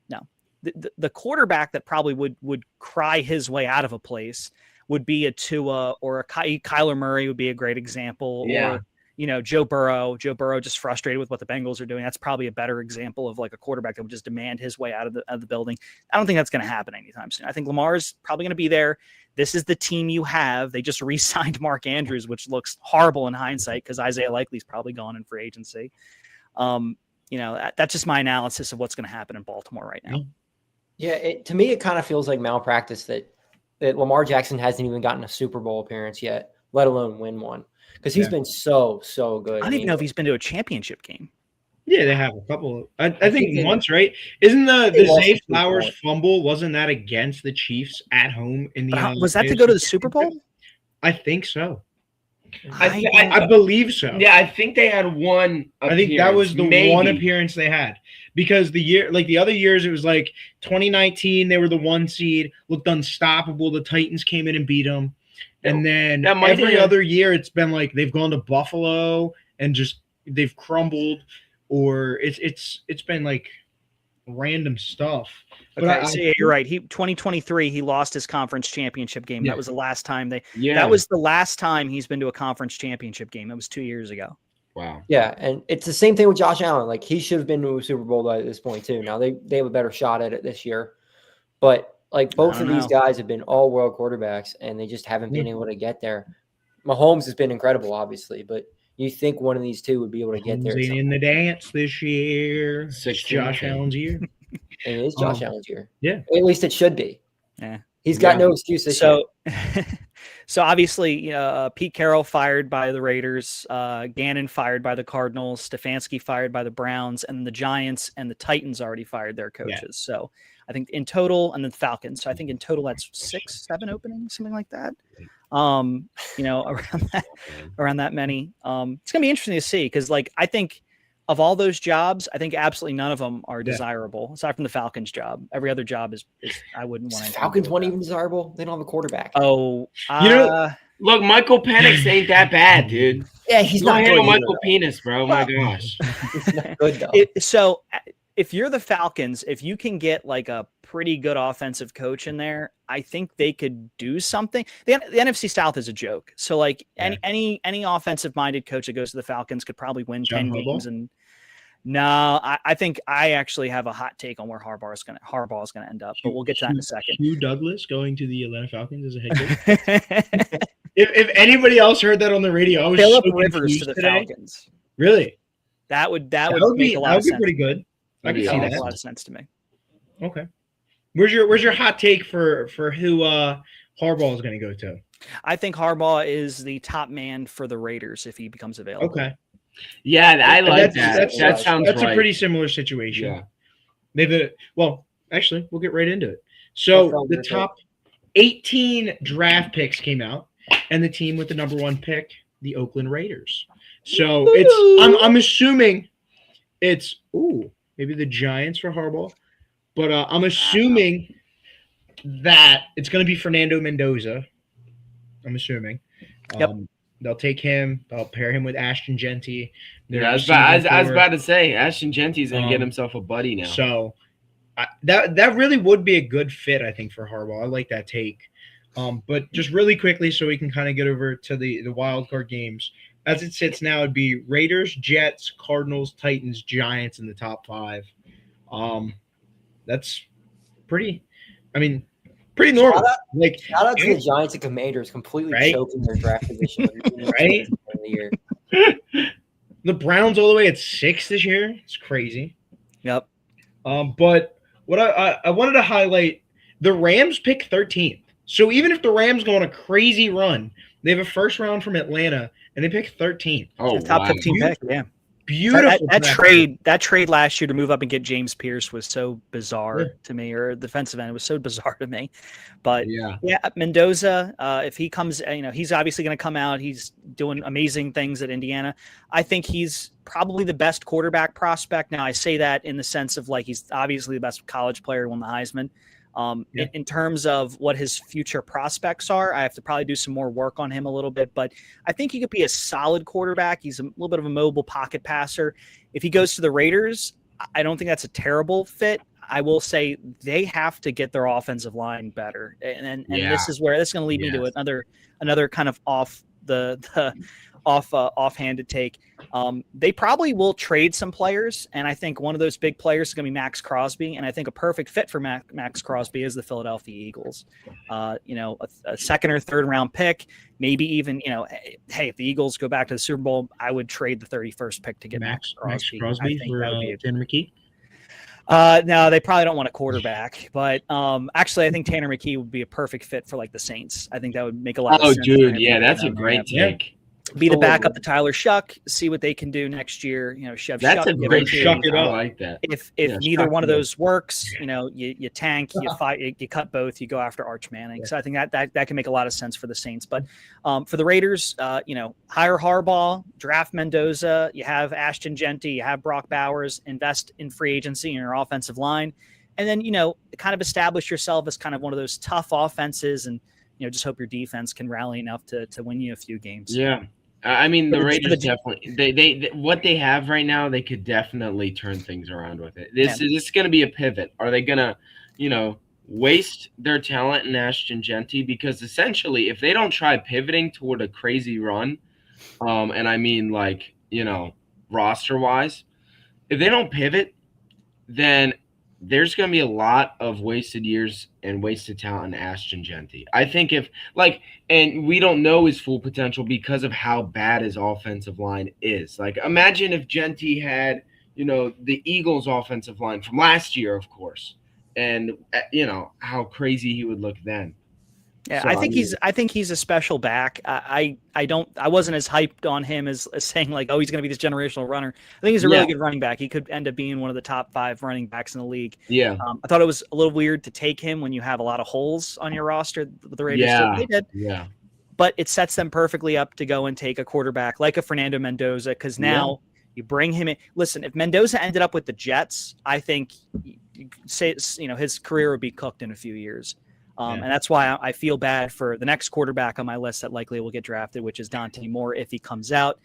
no, the quarterback that probably would cry his way out of a place would be a Tua, or a Kyler Murray would be a great example. Yeah. Or, Joe Burrow just frustrated with what the Bengals are doing. That's probably a better example of a quarterback that would just demand his way out of the building. I don't think that's going to happen anytime soon. I think Lamar's probably going to be there. This is the team you have. They just re-signed Mark Andrews, which looks horrible in hindsight because Isaiah Likely's probably gone in free agency. That's just my analysis of what's going to happen in Baltimore right now. Yeah, to me, it kind of feels like malpractice that Lamar Jackson hasn't even gotten a Super Bowl appearance yet, let alone win one. Because he's been so good. I don't even know if he's been to a championship game. Yeah, they have a couple. I think once, right? Isn't the Zay Flowers fumble, wasn't that against the Chiefs at home in the was that to go to the Super Bowl? I think so. I believe so. Yeah, I think they had one appearance. I think that was the one appearance they had. Because the other years, it was like 2019, they were the 1 seed, looked unstoppable. The Titans came in and beat them. And then every other year, it's been like they've gone to Buffalo and just they've crumbled, or it's been like random stuff. Okay, so you're right. 2023, he lost his conference championship game. That was the last time that was the last time he's been to a conference championship game. That was 2 years ago. Wow. Yeah, and it's the same thing with Josh Allen. Like, he should have been to a Super Bowl at this point too. Now they have a better shot at it this year, but like both of these guys have been all-world quarterbacks, and they just haven't been able to get there. Mahomes has been incredible, obviously, but you think one of these two would be able to get there? In the dance this year, it's Josh Allen's year. It is Josh Allen's year. Yeah, at least it should be. Yeah, he's got no excuse this year. So obviously, Pete Carroll fired by the Raiders, Gannon fired by the Cardinals, Stefanski fired by the Browns, and the Giants and the Titans already fired their coaches. Yeah. So I think in total, and then the Falcons. So I think in total that's 6, 7 openings, something like that. Around that many. It's gonna be interesting to see because, like, I think of all those jobs, I think absolutely none of them are desirable, aside from the Falcons job. Every other job is I wouldn't want to. Falcons weren't even desirable. They don't have a quarterback. Oh, look, Michael Penix ain't that bad, dude. Yeah, he's not handle Michael Penis, bro. My gosh. He's not good though. So if you're the Falcons, if you can get like a pretty good offensive coach in there, I think they could do something. The NFC South is a joke. So like any offensive minded coach that goes to the Falcons could probably win 10 games. And no, I think I actually have a hot take on where Harbaugh is going to end up, but we'll get to that in a second. Hugh Douglas going to the Atlanta Falcons as a head coach. if anybody else heard that on the radio, I was Phillip Rivers to the Falcons. Really? That would make a lot of sense. That would be pretty good. I can see that. Makes a lot of sense to me. Okay. Where's your hot take for who Harbaugh is going to go to? I think Harbaugh is the top man for the Raiders if he becomes available. Okay. Yeah, I like that. That sounds That's right. a pretty similar situation. Yeah. Actually, we'll get right into it. So the top 18 draft picks came out, and the team with the number 1 pick, the Oakland Raiders. So I'm assuming it's maybe the Giants for Harbaugh, but I'm assuming that it's going to be Fernando Mendoza. I'm assuming. Yep. They'll take him. They'll pair him with Ashton Genty. I was about to say Ashton Genty's going to get himself a buddy now. So that really would be a good fit, I think, for Harbaugh. I like that take. But just really quickly, so we can kind of get over to the wild card games. As it sits now, it'd be Raiders, Jets, Cardinals, Titans, Giants in the top 5. That's pretty normal. Shout out to the Giants and Commanders completely choking their draft position. Right? The Browns all the way at 6 this year. It's crazy. Yep. But what I wanted to highlight, the Rams pick 13th. So even if the Rams go on a crazy run, they have a first round from Atlanta, and they pick 13th. Oh, top 15 pick. Yeah. Beautiful. That trade last year to move up and get James Pierce was so bizarre to me, or defensive end was so bizarre to me. But Mendoza, if he comes, he's obviously going to come out. He's doing amazing things at Indiana. I think he's probably the best quarterback prospect. Now I say that in the sense of like he's obviously the best college player, won the Heisman. In terms of what his future prospects are, I have to probably do some more work on him a little bit, but I think he could be a solid quarterback. He's a little bit of a mobile pocket passer. If he goes to the Raiders, I don't think that's a terrible fit. I will say they have to get their offensive line better. And this is where this is going to lead me to another kind of offhanded take. They probably will trade some players, and I think one of those big players is going to be Max Crosby, and I think a perfect fit for Max Crosby is the Philadelphia Eagles. A second or third round pick, maybe even, hey, if the Eagles go back to the Super Bowl, I would trade the 31st pick to get Max Crosby for Tanner McKee. No, they probably don't want a quarterback, but actually, I think Tanner McKee would be a perfect fit for like the Saints. I think that would make a lot of sense. Oh, dude, yeah, that's a great take. Be the backup to Tyler Shuck. See what they can do next year. You know, Chev That's Shuck. a great Shuck it up. I like that. If neither one of those works, you know, you tank, you fight, you cut both, you go after Arch Manning. Yeah. So I think that can make a lot of sense for the Saints. But for the Raiders, you know, hire Harbaugh, draft Mendoza. You have Ashton Genty, you have Brock Bowers. Invest in free agency in your offensive line, and then, you know, kind of establish yourself as kind of one of those tough offenses, and, you know, just hope your defense can rally enough to win you a few games. Yeah. I mean, the Raiders definitely they what they have right now, they could definitely turn things around with it. This is going to be a pivot. Are they going to, you know, waste their talent in Ashton Genty? Because essentially, if they don't try pivoting toward a crazy run, and I mean, like, you know, roster wise, if they don't pivot, then there's going to be a lot of wasted years and wasted talent in Ashton Genty. I think and we don't know his full potential because of how bad his offensive line is. Like, imagine if Genty had, you know, the Eagles' offensive line from last year, of course, and, you know, how crazy he would look then. Yeah, so, I think he's a special back. I wasn't as hyped on him as saying like, oh, he's going to be this generational runner. I think he's a really good running back. He could end up being one of the top 5 running backs in the league. Yeah. I thought it was a little weird to take him when you have a lot of holes on your roster. The Raiders they did. Yeah. But it sets them perfectly up to go and take a quarterback like a Fernando Mendoza, because now you bring him in. Listen, if Mendoza ended up with the Jets, I think his career would be cooked in a few years. And that's why I feel bad for the next quarterback on my list that likely will get drafted, which is Dante Moore if he comes out.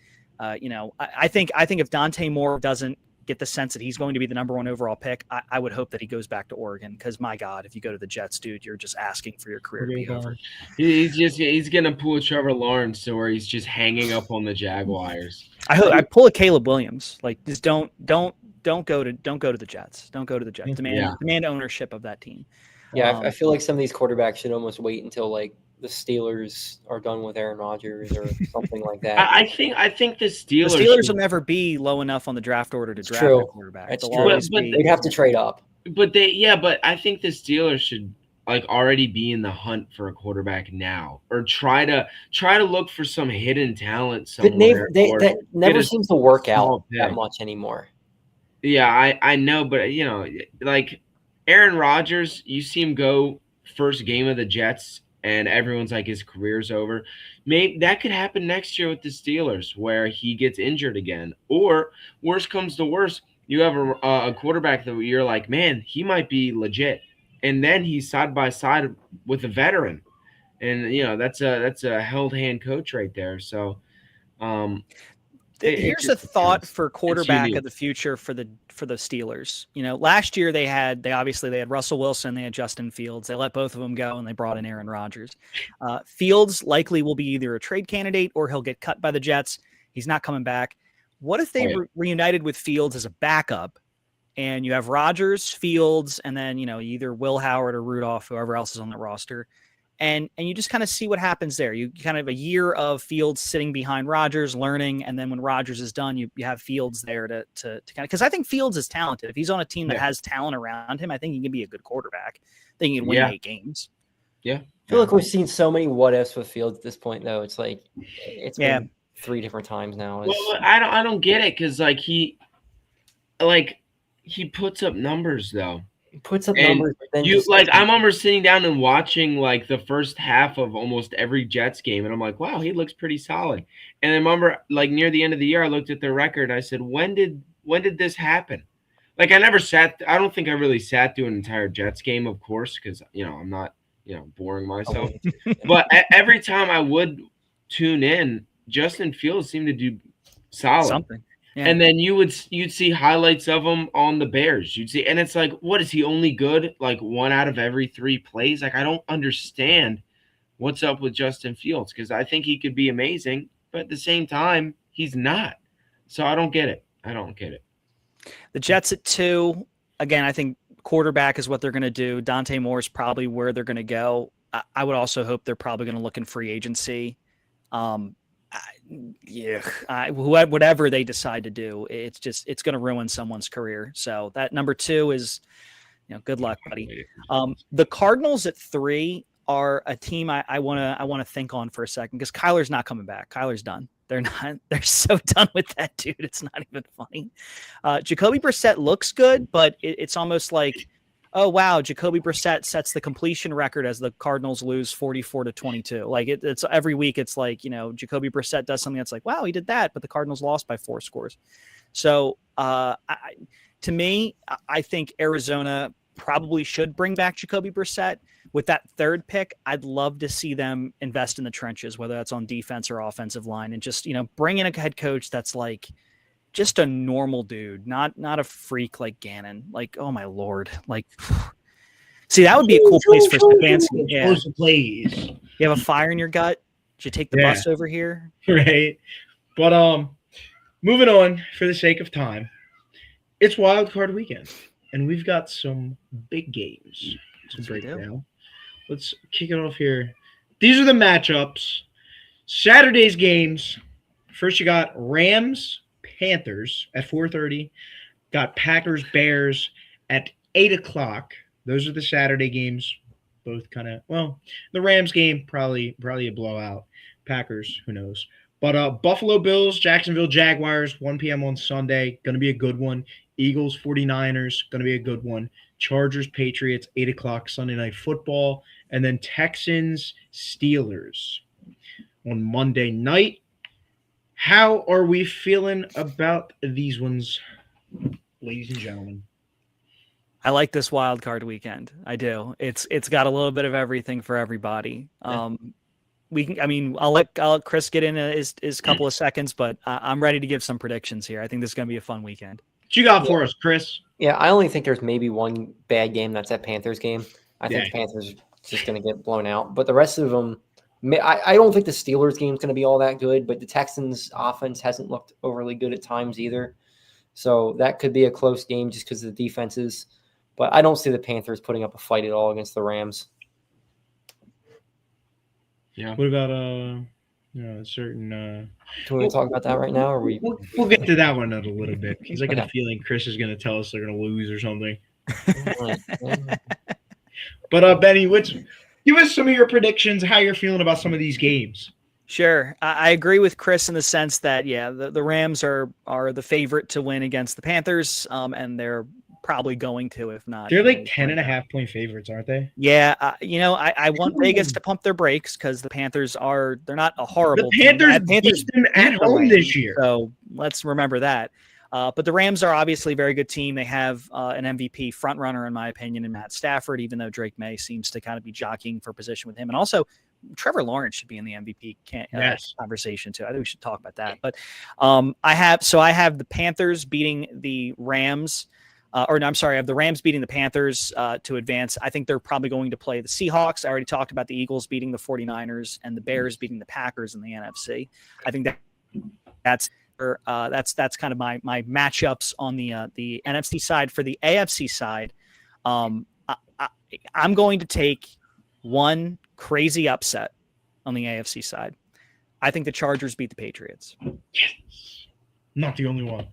You know, I think if Dante Moore doesn't get the sense that he's going to be the number 1 overall pick, I would hope that he goes back to Oregon, because my God, if you go to the Jets, dude, you're just asking for your career to be over. He's gonna pull a Trevor Lawrence to where he's just hanging up on the Jaguars. I pull a Caleb Williams. Like, just don't go to the Jets. Don't go to the Jets. Demand ownership of that team. Yeah, I feel like some of these quarterbacks should almost wait until like the Steelers are done with Aaron Rodgers or something like that. I think the Steelers will never be low enough on the draft order to draft a quarterback. That's true. But they'd have to trade up. But I think the Steelers should like already be in the hunt for a quarterback now, or try to look for some hidden talent somewhere. That never seems to work out that much anymore. Yeah, I know, but you know, like Aaron Rodgers, you see him go first game of the Jets, and everyone's like his career's over. Maybe that could happen next year with the Steelers, where he gets injured again. Or worst comes to worst, you have a quarterback that you're like, man, he might be legit, and then he's side by side with a veteran, and you know that's a held hand coach right there. So, here's a thought for quarterback of the future for the Steelers. You know, last year they had Russell Wilson, they had Justin Fields. They let both of them go, and they brought in Aaron Rodgers. Fields likely will be either a trade candidate or he'll get cut by the Jets. He's not coming back. What if they reunited with Fields as a backup, and you have Rodgers, Fields, and then, you know, either Will Howard or Rudolph, whoever else is on the roster. And you just kind of see what happens there. You kind of a year of Fields sitting behind Rodgers, learning, and then when Rodgers is done, you have Fields there to kind of, because I think Fields is talented. If he's on a team that has talent around him, I think he can be a good quarterback. I think he can win 8 games. Yeah. I feel like we've seen so many what ifs with Fields at this point, though. It's like it's been 3 different times now. Well, I don't get it, because he puts up numbers though. Puts up numbers, but then I remember sitting down and watching like the first half of almost every Jets game, and I'm like, wow, he looks pretty solid. And I remember like near the end of the year, I looked at their record. And I said, when did this happen? Like, I don't think I really sat through an entire Jets game, of course, because you know I'm not, you know, boring myself. But every time I would tune in, Justin Fields seemed to do solid. Something. Yeah. And then you'd see highlights of him on the Bears. You'd see, and it's like, what is he only good like 1 out of every 3 plays? Like, I don't understand what's up with Justin Fields, because I think he could be amazing, but at the same time, he's not. So I don't get it. The Jets at 2. Again, I think quarterback is what they're going to do. Dante Moore is probably where they're going to go. I would also hope they're probably going to look in free agency. Whatever they decide to do, it's going to ruin someone's career. So that number 2 is, you know, good luck, buddy. The Cardinals at 3 are a team I want to think on for a second, because Kyler's not coming back. Kyler's done. They're not. They're so done with that dude. It's not even funny. Jacoby Brissett looks good, but it's almost like, oh wow, Jacoby Brissett sets the completion record as the Cardinals lose 44-22. Like it's every week. It's like, Jacoby Brissett does something that's like, wow, he did that, but the Cardinals lost by 4 scores. So to me, I think Arizona probably should bring back Jacoby Brissett. With that third pick, I'd love to see them invest in the trenches, whether that's on defense or offensive line, and just, bring in a head coach that's like just a normal dude, not a freak like Gannon. Like, oh my Lord. Like, see, that would be a cool place for Stefanski. Yeah. Please. You have a fire in your gut? Should you take the bus over here? Right. But moving on for the sake of time, it's wild card weekend, and we've got some big games to break down. Let's kick it off here. These are the matchups. Saturday's games. First, you got Rams, Panthers at 4:30. Got Packers, Bears at 8 o'clock. Those are the Saturday games. Both kind of, the Rams game, probably a blowout. Packers, who knows. But Buffalo Bills, Jacksonville Jaguars, 1 p.m. on Sunday. Going to be a good one. Eagles, 49ers, going to be a good one. Chargers, Patriots, 8 o'clock Sunday Night Football. And then Texans, Steelers on Monday night. How are we feeling about these ones, ladies and gentlemen? I like this wild card weekend. I do. It's got a little bit of everything for everybody. I'll let Chris get in his couple of seconds, but I'm ready to give some predictions here. I think this is going to be a fun weekend. What you got for us, Chris? Yeah, I only think there's maybe one bad game. That's that Panthers game. I think the Panthers are just going to get blown out. But the rest of them, I don't think the Steelers game is going to be all that good, but the Texans offense hasn't looked overly good at times either. So that could be a close game just because of the defenses. But I don't see the Panthers putting up a fight at all against the Rams. Yeah. What about a certain? Do we want to talk about that right now, or we'll get to that one in a little bit because I got a feeling Chris is going to tell us they're going to lose or something. But Benny, give us some of your predictions. How you're feeling about some of these games? Sure, I agree with Chris in the sense that the Rams are the favorite to win against the Panthers, and they're probably going to, if not. They're like 10.5-point favorites, aren't they? Yeah, I want Vegas to pump their brakes because the Panthers they're not a horrible team. The Panthers beat them at home this year. So let's remember that. But the Rams are obviously a very good team. They have an MVP frontrunner, in my opinion, in Matt Stafford, even though Drake May seems to kind of be jockeying for position with him. And also, Trevor Lawrence should be in the MVP conversation too. I think we should talk about that. But I have the Panthers beating the Rams. I have the Rams beating the Panthers to advance. I think they're probably going to play the Seahawks. I already talked about the Eagles beating the 49ers and the Bears beating the Packers in the NFC. I think that's kind of my matchups on the NFC side. For the AFC side, I'm going to take one crazy upset on the AFC side. I think the Chargers beat the Patriots. Yes. Not the only one.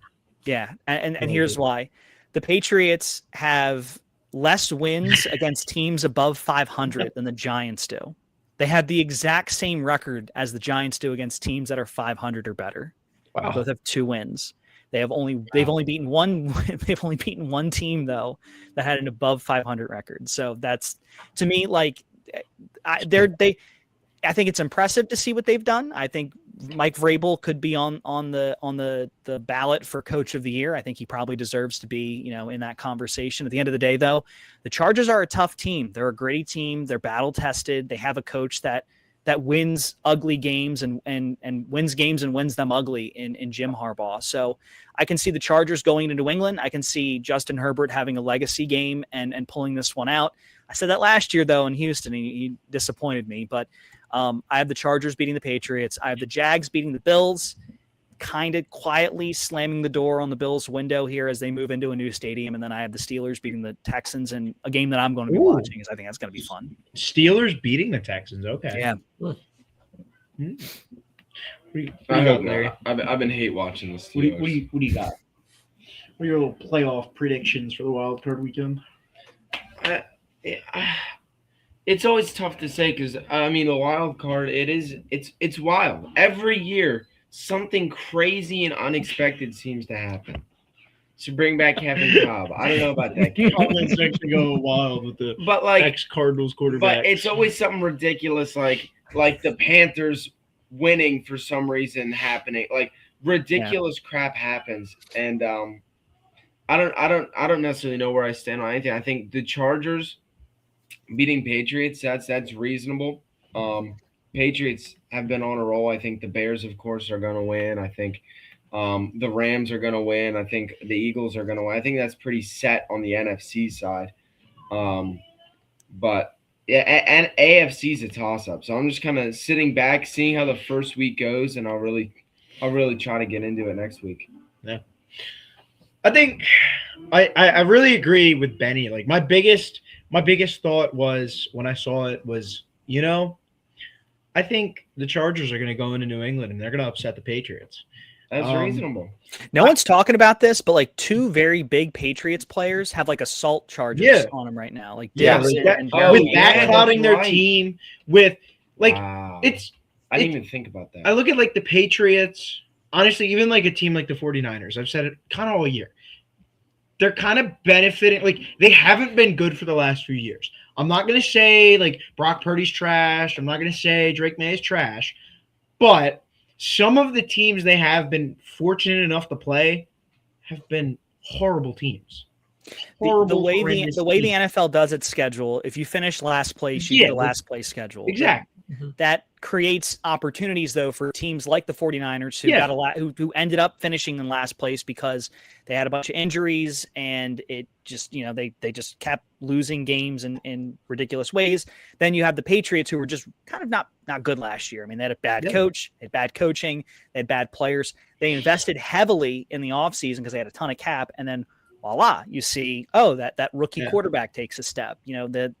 Yeah, and here's why. The Patriots have less wins against teams above 500 than the Giants do. They have the exact same record as the Giants do against teams that are 500 or better. Wow. They both have 2 wins. They've only beaten one. They've only beaten one team though that had an above 500 record. So that's, to me, like I think it's impressive to see what they've done. I think Mike Vrabel could be on the ballot for Coach of the Year. I think he probably deserves to be, in that conversation. At the end of the day, though, the Chargers are a tough team. They're a gritty team. They're battle tested. They have a coach that wins ugly games and wins games and wins them ugly in Jim Harbaugh. So I can see the Chargers going into New England. I can see Justin Herbert having a legacy game and pulling this one out. I said that last year, though, in Houston. He disappointed me, but I have the Chargers beating the Patriots. I have the Jags beating the Bills, kind of quietly slamming the door on the Bills' window here as they move into a new stadium. And then I have the Steelers beating the Texans in a game that I'm going to be watching because I think that's going to be fun. Steelers beating the Texans. Okay. Yeah. What do you got, Larry? I've been hate watching the Steelers. What do you got? What are your little playoff predictions for the wild card weekend? It's always tough to say because the wild card it's wild every year. something crazy and unexpected seems to happen. To bring back Kevin Cobb. I don't know about that. Comments actually go wild with the ex-Cardinals quarterback. But it's always something ridiculous like the Panthers winning for some reason happening. Like ridiculous crap happens. And I don't necessarily know where I stand on anything. I think the Chargers beating Patriots, that's reasonable. Patriots have been on a roll. I think the Bears, of course, are going to win. I think the Rams are going to win. I think the Eagles are going to win. I think that's pretty set on the NFC side. But yeah, and AFC is a toss-up. So I'm just kind of sitting back, seeing how the first week goes, and I'll really try to get into it next week. Yeah, I think I really agree with Benny. Like my biggest thought was when I saw it was, I think the Chargers are going to go into New England and they're going to upset the Patriots. That's reasonable. No one's talking about this, but like two very big Patriots players have like assault charges on them right now. Like with that clouding their team with like I didn't even think about that. I look at like the Patriots, honestly, even like a team like the 49ers. I've said it kind of all year. They're kind of benefiting. Like they haven't been good for the last few years. I'm not going to say like Brock Purdy's trash. I'm not going to say Drake May is trash, but some of the teams they have been fortunate enough to play have been horrible teams. The way the NFL does its schedule, if you finish last place, you get the last place schedule. Exactly. That creates opportunities, though, for teams like the 49ers who got who ended up finishing in last place because they had a bunch of injuries and it just, they just kept losing games in ridiculous ways. Then you have the Patriots who were just kind of not good last year. I mean, they had a bad coach, they had bad coaching, they had bad players. They invested heavily in the offseason because they had a ton of cap, and then voila, you see, that rookie quarterback takes a step,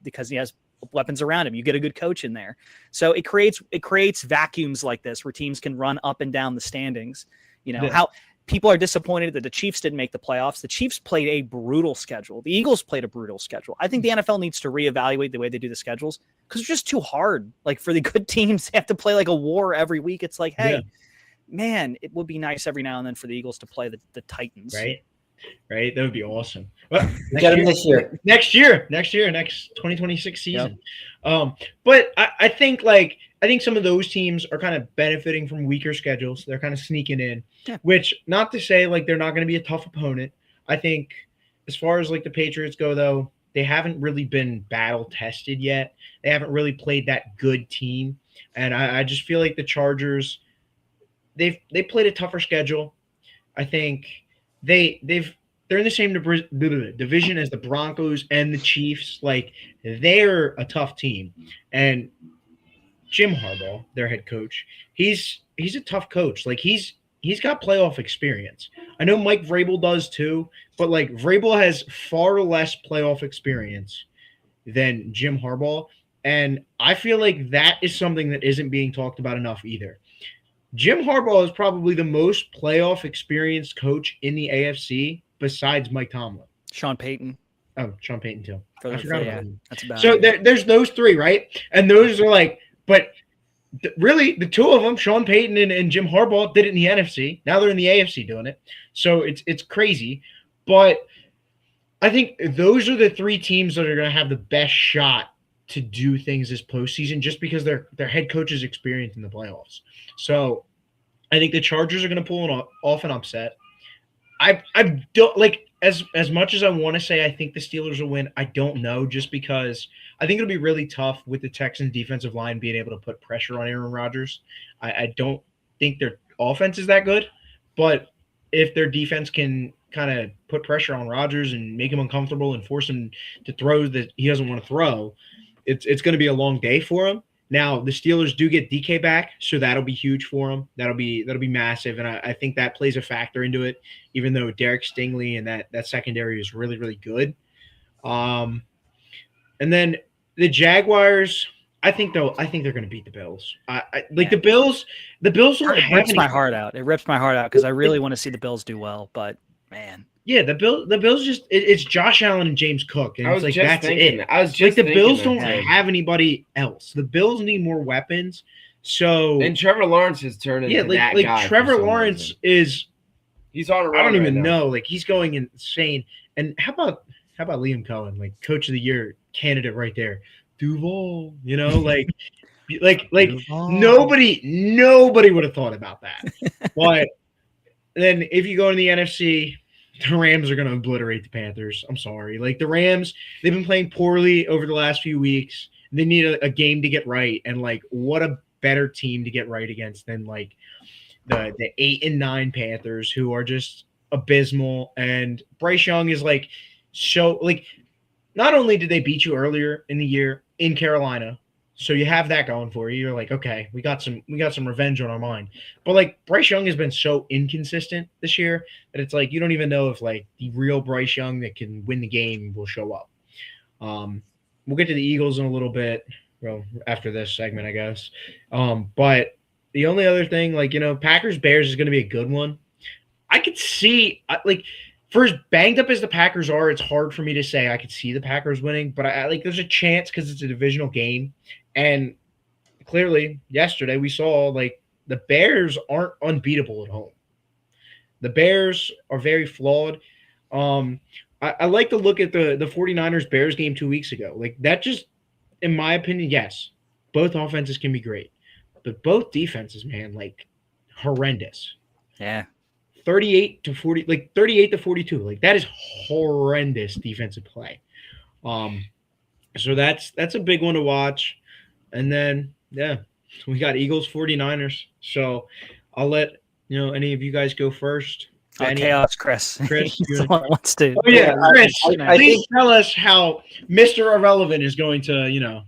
because he has weapons around him. You get a good coach in there. So it creates vacuums like this where teams can run up and down the standings. How people are disappointed that the Chiefs didn't make the playoffs. The Chiefs played a brutal schedule. The Eagles played a brutal schedule. I think the NFL needs to reevaluate the way they do the schedules because it's just too hard. Like for the good teams, they have to play like a war every week. It's like, hey, man, it would be nice every now and then for the Eagles to play the Titans. Right? That would be awesome. Well, next year, 2026 season. But I think some of those teams are kind of benefiting from weaker schedules. They're kind of sneaking in, which not to say like they're not going to be a tough opponent. I think as far as like the Patriots go, though, they haven't really been battle tested yet. They haven't really played that good team. And I just feel like the Chargers, they played a tougher schedule. I think they're in the same division as the Broncos and the Chiefs. Like they're a tough team, and Jim Harbaugh, their head coach, he's a tough coach. Like he's got playoff experience. I know Mike Vrabel does too, but like Vrabel has far less playoff experience than Jim Harbaugh, and I feel like that is something that isn't being talked about enough either. Jim Harbaugh is probably the most playoff experienced coach in the AFC besides Mike Tomlin. Sean Payton. Oh, Sean Payton too. I forgot about him. That's about so there's those three, right? And those are like, but really the two of them, Sean Payton and Jim Harbaugh, did it in the NFC. Now they're in the AFC doing it. So it's crazy. But I think those are the three teams that are going to have the best shot to do things this postseason just because their head coach's experience in the playoffs. So I think the Chargers are going to pull off an upset. I don't like as much as I want to say I think the Steelers will win. I don't know, just because I think it'll be really tough with the Texans defensive line being able to put pressure on Aaron Rodgers. I don't think their offense is that good, but if their defense can kind of put pressure on Rodgers and make him uncomfortable and force him to throw that he doesn't want to throw, it's going to be a long day for him. Now, the Steelers do get DK back, so that'll be huge for them. That'll be massive, and I think that plays a factor into it, even though Derek Stingley and that secondary is really, really good. And then the Jaguars, I think they're going to beat the Bills. The Bills. The Bills don't have rips my heart out. It rips my heart out because I really want to see the Bills do well, but man. Yeah, the Bills just it's Josh Allen and James Cook, and it's like that's it. I was just like the Bills don't have anybody else. The Bills need more weapons. So and Trevor Lawrence has turned into that guy. Trevor Lawrence is. He's on a run. I don't even know. Like he's going insane. And how about Liam Cohen, like Coach of the Year candidate right there, Duval. You know, like nobody would have thought about that. But then if you go in the NFC, the Rams are going to obliterate the Panthers. I'm sorry. Like the Rams, they've been playing poorly over the last few weeks. They need a game to get right, and like what a better team to get right against than like the 8-9 Panthers, who are just abysmal. And Bryce Young is like so like. Not only did they beat you earlier in the year in Carolina, so you have that going for you. You're like, okay, we got some revenge on our mind. But like Bryce Young has been so inconsistent this year that it's like you don't even know if like the real Bryce Young that can win the game will show up. We'll get to the Eagles in a little bit, well, after this segment, I guess. But the only other thing, like, you know, Packers Bears is going to be a good one. I could see like. For as banged up as the Packers are, it's hard for me to say I could see the Packers winning, but I like there's a chance because it's a divisional game. And clearly, yesterday we saw like the Bears aren't unbeatable at home. The Bears are very flawed. I like to look at the 49ers Bears game 2 weeks ago. Like that just, in my opinion, yes, both offenses can be great, but both defenses, man, like horrendous. Yeah. 38 to 40, like 38 to 42. Like that is horrendous defensive play. So that's a big one to watch. And then, yeah, we got Eagles 49ers. So I'll let, you know, any of you guys go first. Chaos, Chris. Chris, wants to. Oh, yeah, Chris, I please tell us how Mr. Irrelevant is going to, you know,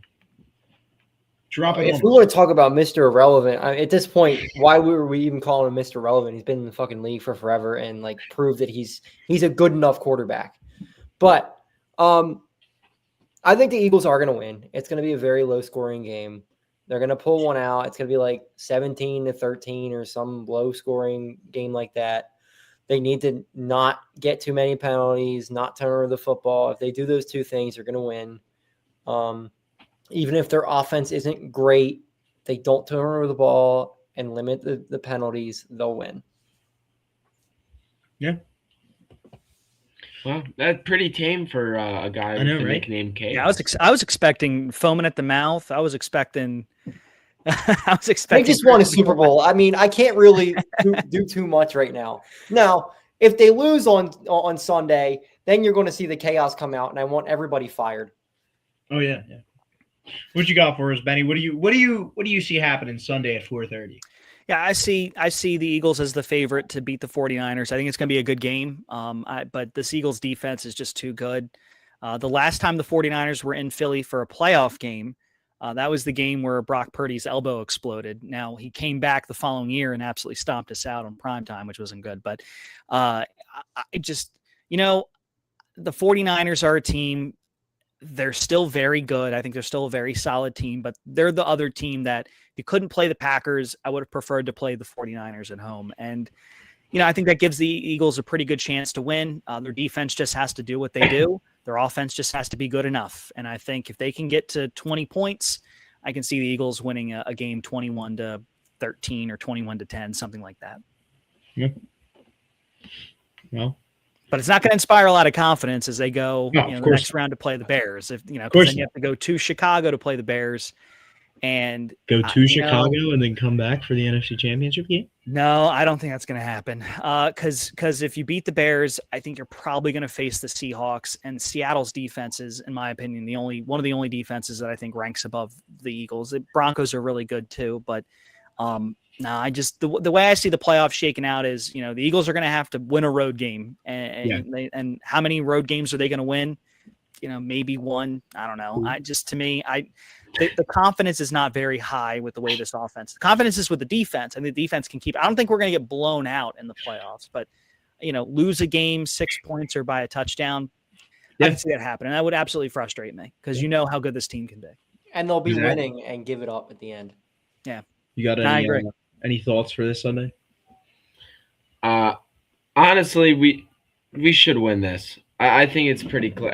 drop it. If we want to talk about Mr. Irrelevant, at this point, why were we even calling him Mr. Irrelevant? He's been in the fucking league for forever and like proved that he's a good enough quarterback. But I think the Eagles are going to win. It's going to be a very low scoring game. They're going to pull one out. It's going to be like 17-13 or some low scoring game like that. They need to not get too many penalties, not turn over the football. If they do those two things, they're going to win. Even if their offense isn't great, they don't turn over the ball and limit the penalties, they'll win. Yeah. Well, that's pretty tame for a guy with the nickname K. Yeah, I was expecting foaming at the mouth. I was expecting. They just won a Super Bowl. I mean, I can't really do too much right now. Now, if they lose on Sunday, then you're going to see the chaos come out, and I want everybody fired. Oh yeah. What you got for us, Benny? What do you see happening Sunday at 4:30? Yeah, I see the Eagles as the favorite to beat the 49ers. I think it's going to be a good game. But this Eagles defense is just too good. The last time the 49ers were in Philly for a playoff game, that was the game where Brock Purdy's elbow exploded. Now, he came back the following year and absolutely stomped us out on primetime, which wasn't good. But I just, you know, the 49ers are a team. They're still very good. I think they're still a very solid team, but they're the other team that if you couldn't play the Packers, I would have preferred to play the 49ers at home. And, you know, I think that gives the Eagles a pretty good chance to win. Their defense just has to do what they do. Their offense just has to be good enough. And I think if they can get to 20 points, I can see the Eagles winning a game 21-13 or 21-10, something like that. Yeah. Well, but it's not going to inspire a lot of confidence as they go the next round to play the Bears. If because then you have to go to Chicago to play the Bears, and go to Chicago and then come back for the NFC Championship game. No, I don't think that's going to happen. Because if you beat the Bears, I think you're probably going to face the Seahawks, and Seattle's defense is, in my opinion, one of the only defenses that I think ranks above the Eagles. The Broncos are really good too, but no, I just the way I see the playoffs shaking out is, you know, the Eagles are going to have to win a road game, and how many road games are they going to win? You know, maybe one. I don't know. The confidence is not very high with the way this offense. The confidence is with the defense, and the defense can keep. I don't think we're going to get blown out in the playoffs, but you know, lose a game 6 points or by a touchdown. I can see that happen, and that would absolutely frustrate me because you know how good this team can be. And they'll be winning and give it up at the end. Yeah. You got any thoughts for this Sunday? Honestly, we should win this. I think it's pretty clear.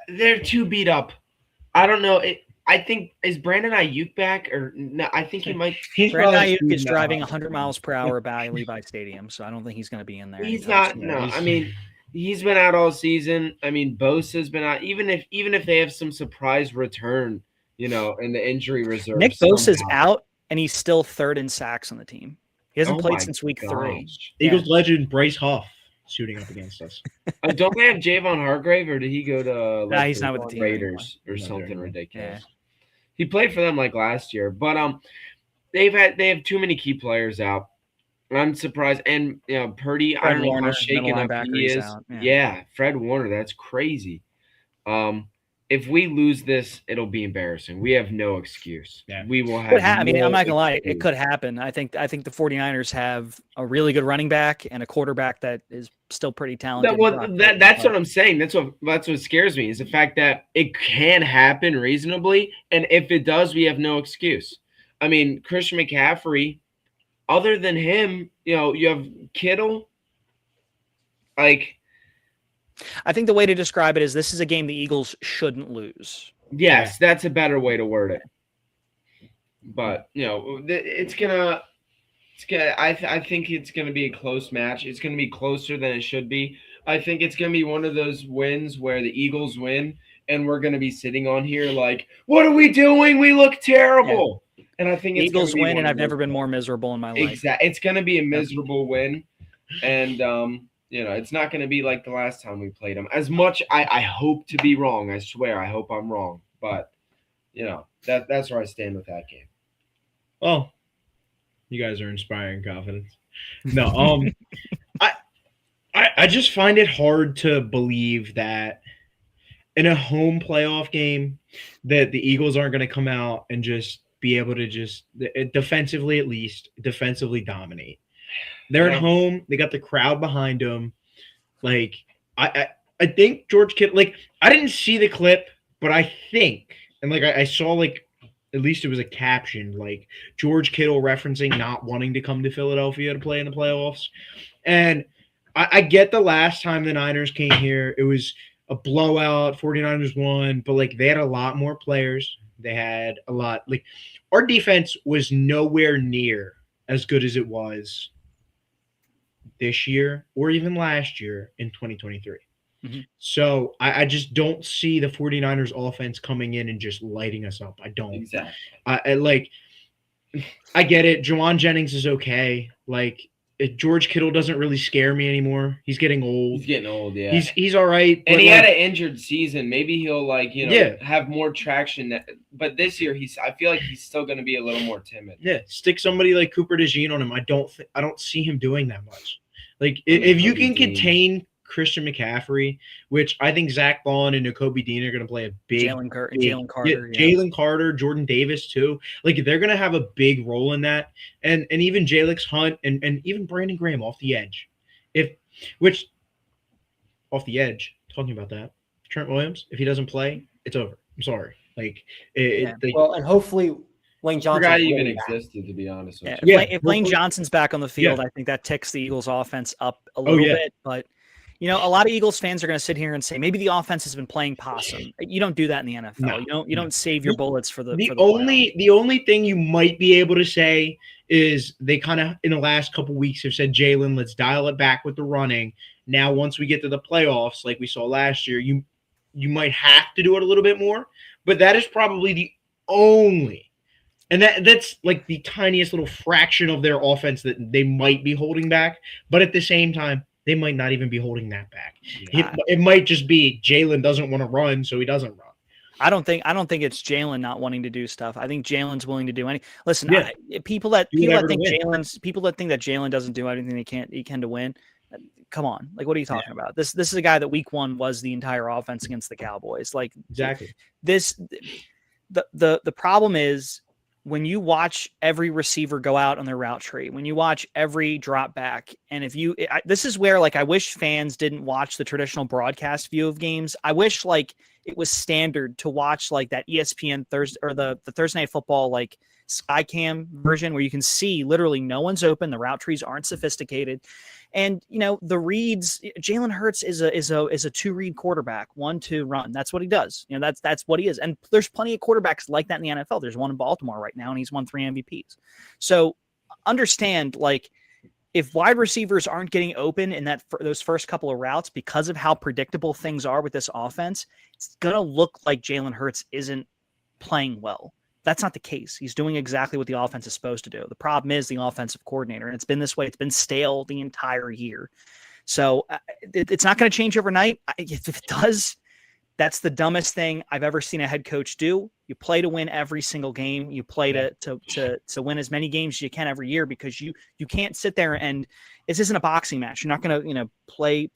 They're too beat up. I don't know. I think is Brandon Ayuk back or no? I think he might. Brandon Ayuk is driving 100 miles per hour by Levi Stadium, so I don't think he's going to be in there. He's not. Soon. No, I mean, he's been out all season. I mean, Bosa's been out. Even if they have some surprise return, in the injury reserve. Nick Bosa's out, and he's still third in sacks on the team. He hasn't played since week 3. Eagles legend Bryce Huff shooting up against us. Don't they have Javon Hargrave, or did he go to he's not with the team Raiders or something ridiculous? Yeah. He played for them like last year, but they have too many key players out. I'm surprised, and Purdy. Fred I don't Warner, know how shaken up he is. Yeah, Fred Warner, that's crazy. If we lose this, it'll be embarrassing. We have no excuse. Yeah. We will have. I mean, I'm not gonna lie, it could happen. I think the 49ers have a really good running back and a quarterback that is still pretty talented. That's what I'm saying. That's what scares me is the fact that it can happen reasonably, and if it does, we have no excuse. I mean, Christian McCaffrey. Other than him, you have Kittle. I think the way to describe it is this is a game the Eagles shouldn't lose. Yes, that's a better way to word it. But, it's gonna I think it's gonna be a close match. It's gonna be closer than it should be. I think it's gonna be one of those wins where the Eagles win and we're gonna be sitting on here like, what are we doing? We look terrible. Yeah. And I think the Eagles win, and I've never been more miserable in my life. Exactly. It's gonna be a miserable win. And it's not going to be like the last time we played them. As much I hope to be wrong. I swear, I hope I'm wrong. But, that's where I stand with that game. Oh, you guys are inspiring confidence. No, I just find it hard to believe that in a home playoff game that the Eagles aren't going to come out and just be able to defensively dominate. They're at home. They got the crowd behind them. I think George Kittle. I didn't see the clip, but I think, and I saw at least it was a caption George Kittle referencing not wanting to come to Philadelphia to play in the playoffs. And I get the last time the Niners came here, it was a blowout. 49ers won, but they had a lot more players. They had a lot. Our defense was nowhere near as good as it was this year or even last year in 2023. Mm-hmm. So I just don't see the 49ers offense coming in and just lighting us up. I don't. Exactly. I get it. Juwan Jennings is okay. George Kittle doesn't really scare me anymore. He's getting old. Yeah. He's all right. And he had an injured season. Maybe he'll have more traction. But this year I feel like he's still going to be a little more timid. Yeah, stick somebody like Cooper DeJean on him. I don't see him doing that much. If you can contain Christian McCaffrey, which I think Zach Bond and Nakobe Dean are going to play a big Jalen Carter, Jalen Carter, Jordan Davis too. They're going to have a big role in that, and even Jalix Hunt and even Brandon Graham off the edge. Talking about that, Trent Williams, if he doesn't play, it's over. I'm sorry. And hopefully Lane Johnson forgot he even existed, to be honest with you. If Lane Johnson's back on the field, I think that ticks the Eagles offense up a little bit. But, a lot of Eagles fans are going to sit here and say, maybe the offense has been playing possum. You don't do that in the NFL. No, you don't save your bullets for the only thing you might be able to say is they kind of, in the last couple weeks, have said, Jalen, let's dial it back with the running. Now, once we get to the playoffs, like we saw last year, you might have to do it a little bit more. But that is probably the only. And that's the tiniest little fraction of their offense that they might be holding back. But at the same time, they might not even be holding that back. Yeah. It might just be Jalen doesn't want to run, so he doesn't run. I don't think it's Jalen not wanting to do stuff. I think Jalen's willing to do anything. Listen, people that think that Jalen doesn't do anything he can to win. Come on, what are you talking about? This is a guy that week 1 was the entire offense against the Cowboys. Exactly. The problem is, when you watch every receiver go out on their route tree, when you watch every drop back, and this is where I wish fans didn't watch the traditional broadcast view of games. I wish it was standard to watch like that ESPN Thursday or the Thursday Night Football like Skycam version where you can see literally no one's open, the route trees aren't sophisticated, and the reads. Jalen Hurts is a 2-read quarterback, 1-2 run. That's what he does. That's what he is. And there's plenty of quarterbacks like that in the NFL. There's one in Baltimore right now, and he's won 3 MVPs. So understand, like, if wide receivers aren't getting open in those first couple of routes because of how predictable things are with this offense, it's gonna look like Jalen Hurts isn't playing well. That's not the case. He's doing exactly what the offense is supposed to do. The problem is the offensive coordinator, and it's been this way. It's been stale the entire year. So it's not going to change overnight. If it does, that's the dumbest thing I've ever seen a head coach do. You play to win every single game. You play to win as many games as you can every year, because you can't sit there and this isn't a boxing match. You're not going to play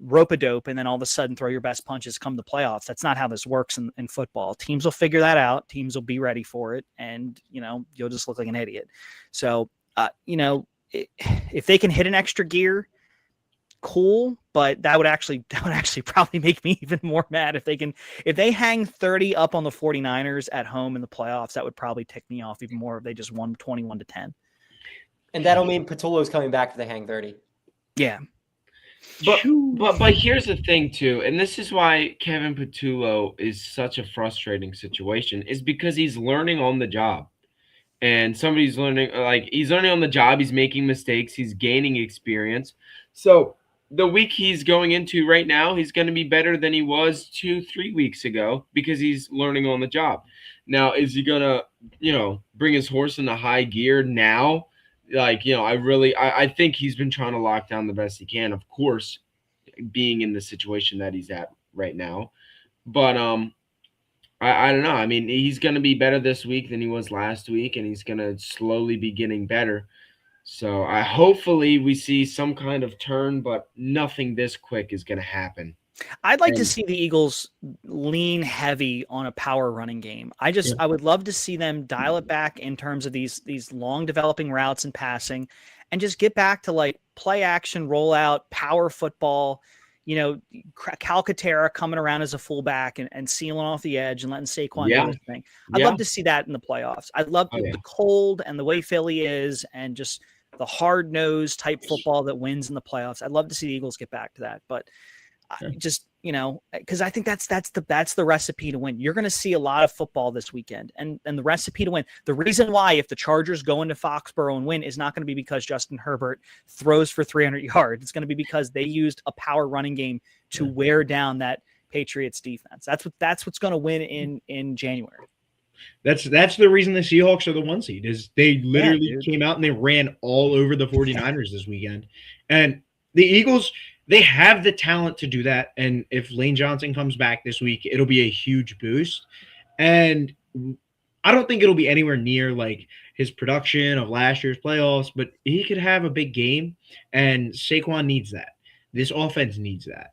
rope-a-dope and then all of a sudden throw your best punches come the playoffs. That's not how this works in football. Teams will figure that out. Teams will be ready for it, and you'll just look like an idiot. So if they can hit an extra gear, cool, but that would actually probably make me even more mad if they hang 30 up on the 49ers at home in the playoffs. That would probably tick me off even more if they just won 21-10. And that'll mean Patullo's coming back if they hang 30. Yeah. But here's the thing too, and this is why Kevin Patullo is such a frustrating situation, is because he's learning on the job. And somebody's learning, like, he's learning on the job, he's making mistakes, he's gaining experience. So the week he's going into right now, he's going to be better than he was 2-3 weeks ago because he's learning on the job. Now, is he going to, bring his horse into high gear now? Like, I think he's been trying to lock down the best he can, of course, being in the situation that he's at right now. But I don't know. I mean, he's going to be better this week than he was last week, and he's going to slowly be getting better. So hopefully we see some kind of turn, but nothing this quick is going to happen. I'd like to see the Eagles lean heavy on a power running game. I would love to see them dial it back in terms of these long developing routes and passing, and just get back to like play action, rollout, power football. Calcaterra coming around as a fullback and sealing off the edge and letting Saquon do his thing. I'd love to see that in the playoffs. I'd love the cold and the way Philly is, and just the hard nosed type football that wins in the playoffs. I'd love to see the Eagles get back to that, but just because I think that's the recipe to win. You're going to see a lot of football this weekend, and the recipe to win. The reason why, if the Chargers go into Foxborough and win, is not going to be because Justin Herbert throws for 300 yards. It's going to be because they used a power running game to wear down that Patriots defense. That's what's going to win in January. That's the reason the Seahawks are the 1 seed, is they literally came out and they ran all over the 49ers this weekend. And the Eagles, they have the talent to do that. And if Lane Johnson comes back this week, it'll be a huge boost. And I don't think it'll be anywhere near like his production of last year's playoffs, but he could have a big game, and Saquon needs that. This offense needs that.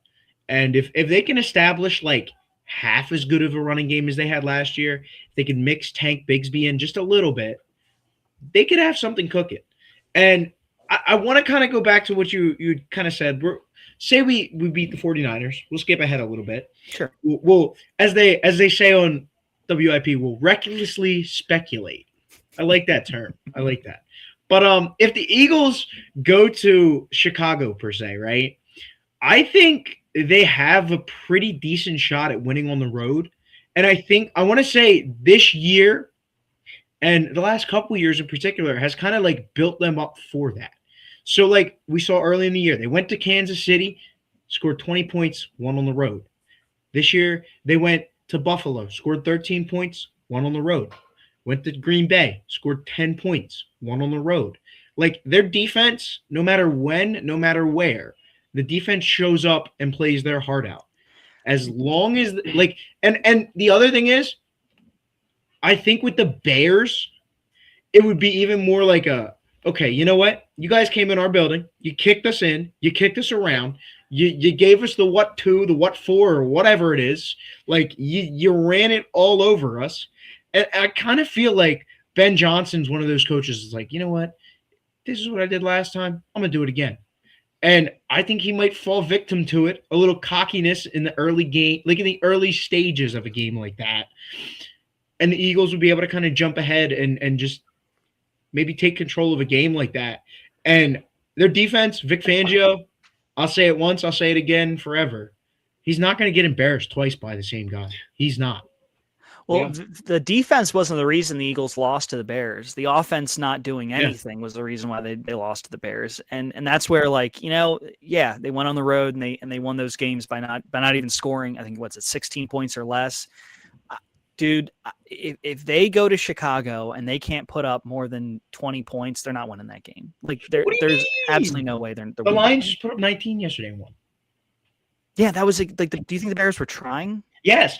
And if they can establish like half as good of a running game as they had last year, if they can mix Tank Bigsby in just a little bit, they could have something cooking. And I want to kind of go back to what you kind of said. Say we beat the 49ers. We'll skip ahead a little bit. Sure. We'll as they say on WIP, we'll recklessly speculate. I like that term. I like that. But if the Eagles go to Chicago per se, right? I think they have a pretty decent shot at winning on the road. And I want to say this year and the last couple years in particular has kind of like built them up for that. So like we saw early in the year, they went to Kansas City, scored 20 points, won on the road. This year they went to Buffalo, scored 13 points, won on the road. Went to Green Bay, scored 10 points, won on the road. Like their defense, no matter when, no matter where, the defense shows up and plays their heart out. As long as like, and the other thing is, I think with the Bears, it would be even more like okay, you know what? You guys came in our building. You kicked us in. You kicked us around. You gave us the what 2, the what 4, or whatever it is. Like, you ran it all over us. And I kind of feel like Ben Johnson's one of those coaches that's like, you know what? This is what I did last time. I'm going to do it again. And I think he might fall victim to it. A little cockiness in the early game, like in the early stages of a game like that. And the Eagles would be able to kind of jump ahead and just maybe take control of a game like that. And their defense, Vic Fangio, I'll say it once, I'll say it again forever. He's not going to get embarrassed twice by the same guy. He's not. Well, the defense wasn't the reason the Eagles lost to the Bears. The offense not doing anything was the reason why they lost to the Bears. And that's where, like, they went on the road and they won those games by not even scoring. I think 16 points or less. Dude, if they go to Chicago and they can't put up more than 20 points, they're not winning that game. Like, there's absolutely no way they're the Lions just put up 19 yesterday and won. Yeah, that was like. Do you think the Bears were trying? Yes.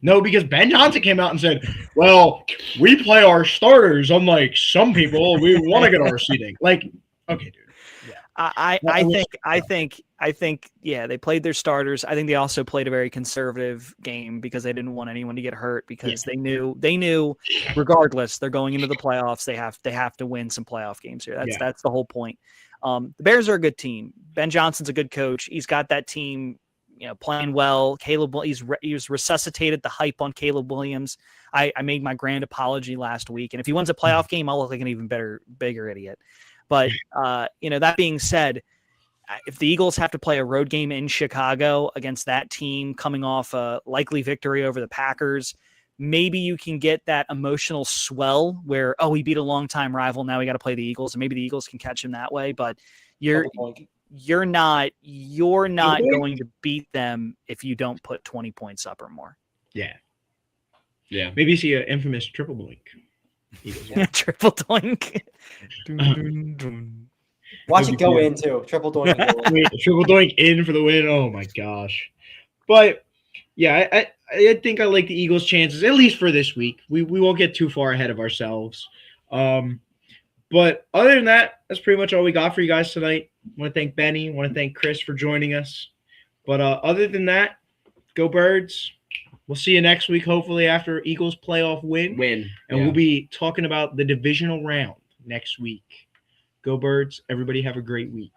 No, because Ben Johnson came out and said, "Well, we play our starters, unlike some people. We want to get our seating." Like, okay, dude. Yeah. I think, they played their starters. I think they also played a very conservative game because they didn't want anyone to get hurt because they knew regardless they're going into the playoffs. They have to win some playoff games here. That's the whole point. The Bears are a good team. Ben Johnson's a good coach. He's got that team, playing well. He was resuscitated the hype on Caleb Williams. I made my grand apology last week, and if he wins a playoff game, I'll look like an even bigger idiot. But that being said, if the Eagles have to play a road game in Chicago against that team coming off a likely victory over the Packers, maybe you can get that emotional swell where, we beat a longtime rival. Now we got to play the Eagles, and maybe the Eagles can catch him that way. But you're not going to beat them if you don't put 20 points up or more. Yeah. Yeah. Maybe you see an infamous triple blink. Triple doink. Watch it go in too. Triple doink. Triple doink in for the win. Oh my gosh. But yeah, I think I like the Eagles' chances, at least for this week. We won't get too far ahead of ourselves. But other than that, that's pretty much all we got for you guys tonight. I want to thank Benny. I want to thank Chris for joining us. But other than that, go Birds. We'll see you next week, hopefully, after Eagles playoff win. And we'll be talking about the divisional round next week. Go Birds. Everybody have a great week.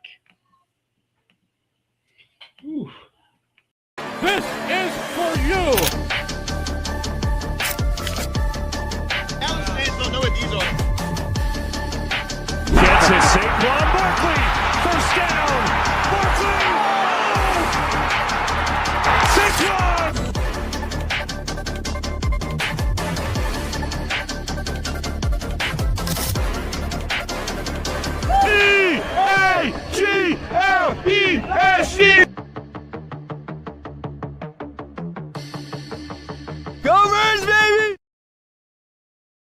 Whew. This is for you. Alice fans don't know what these are. Gets it, Saquon Barkley. First down. Barkley. Saquon. E-A-G-L-E-S-E.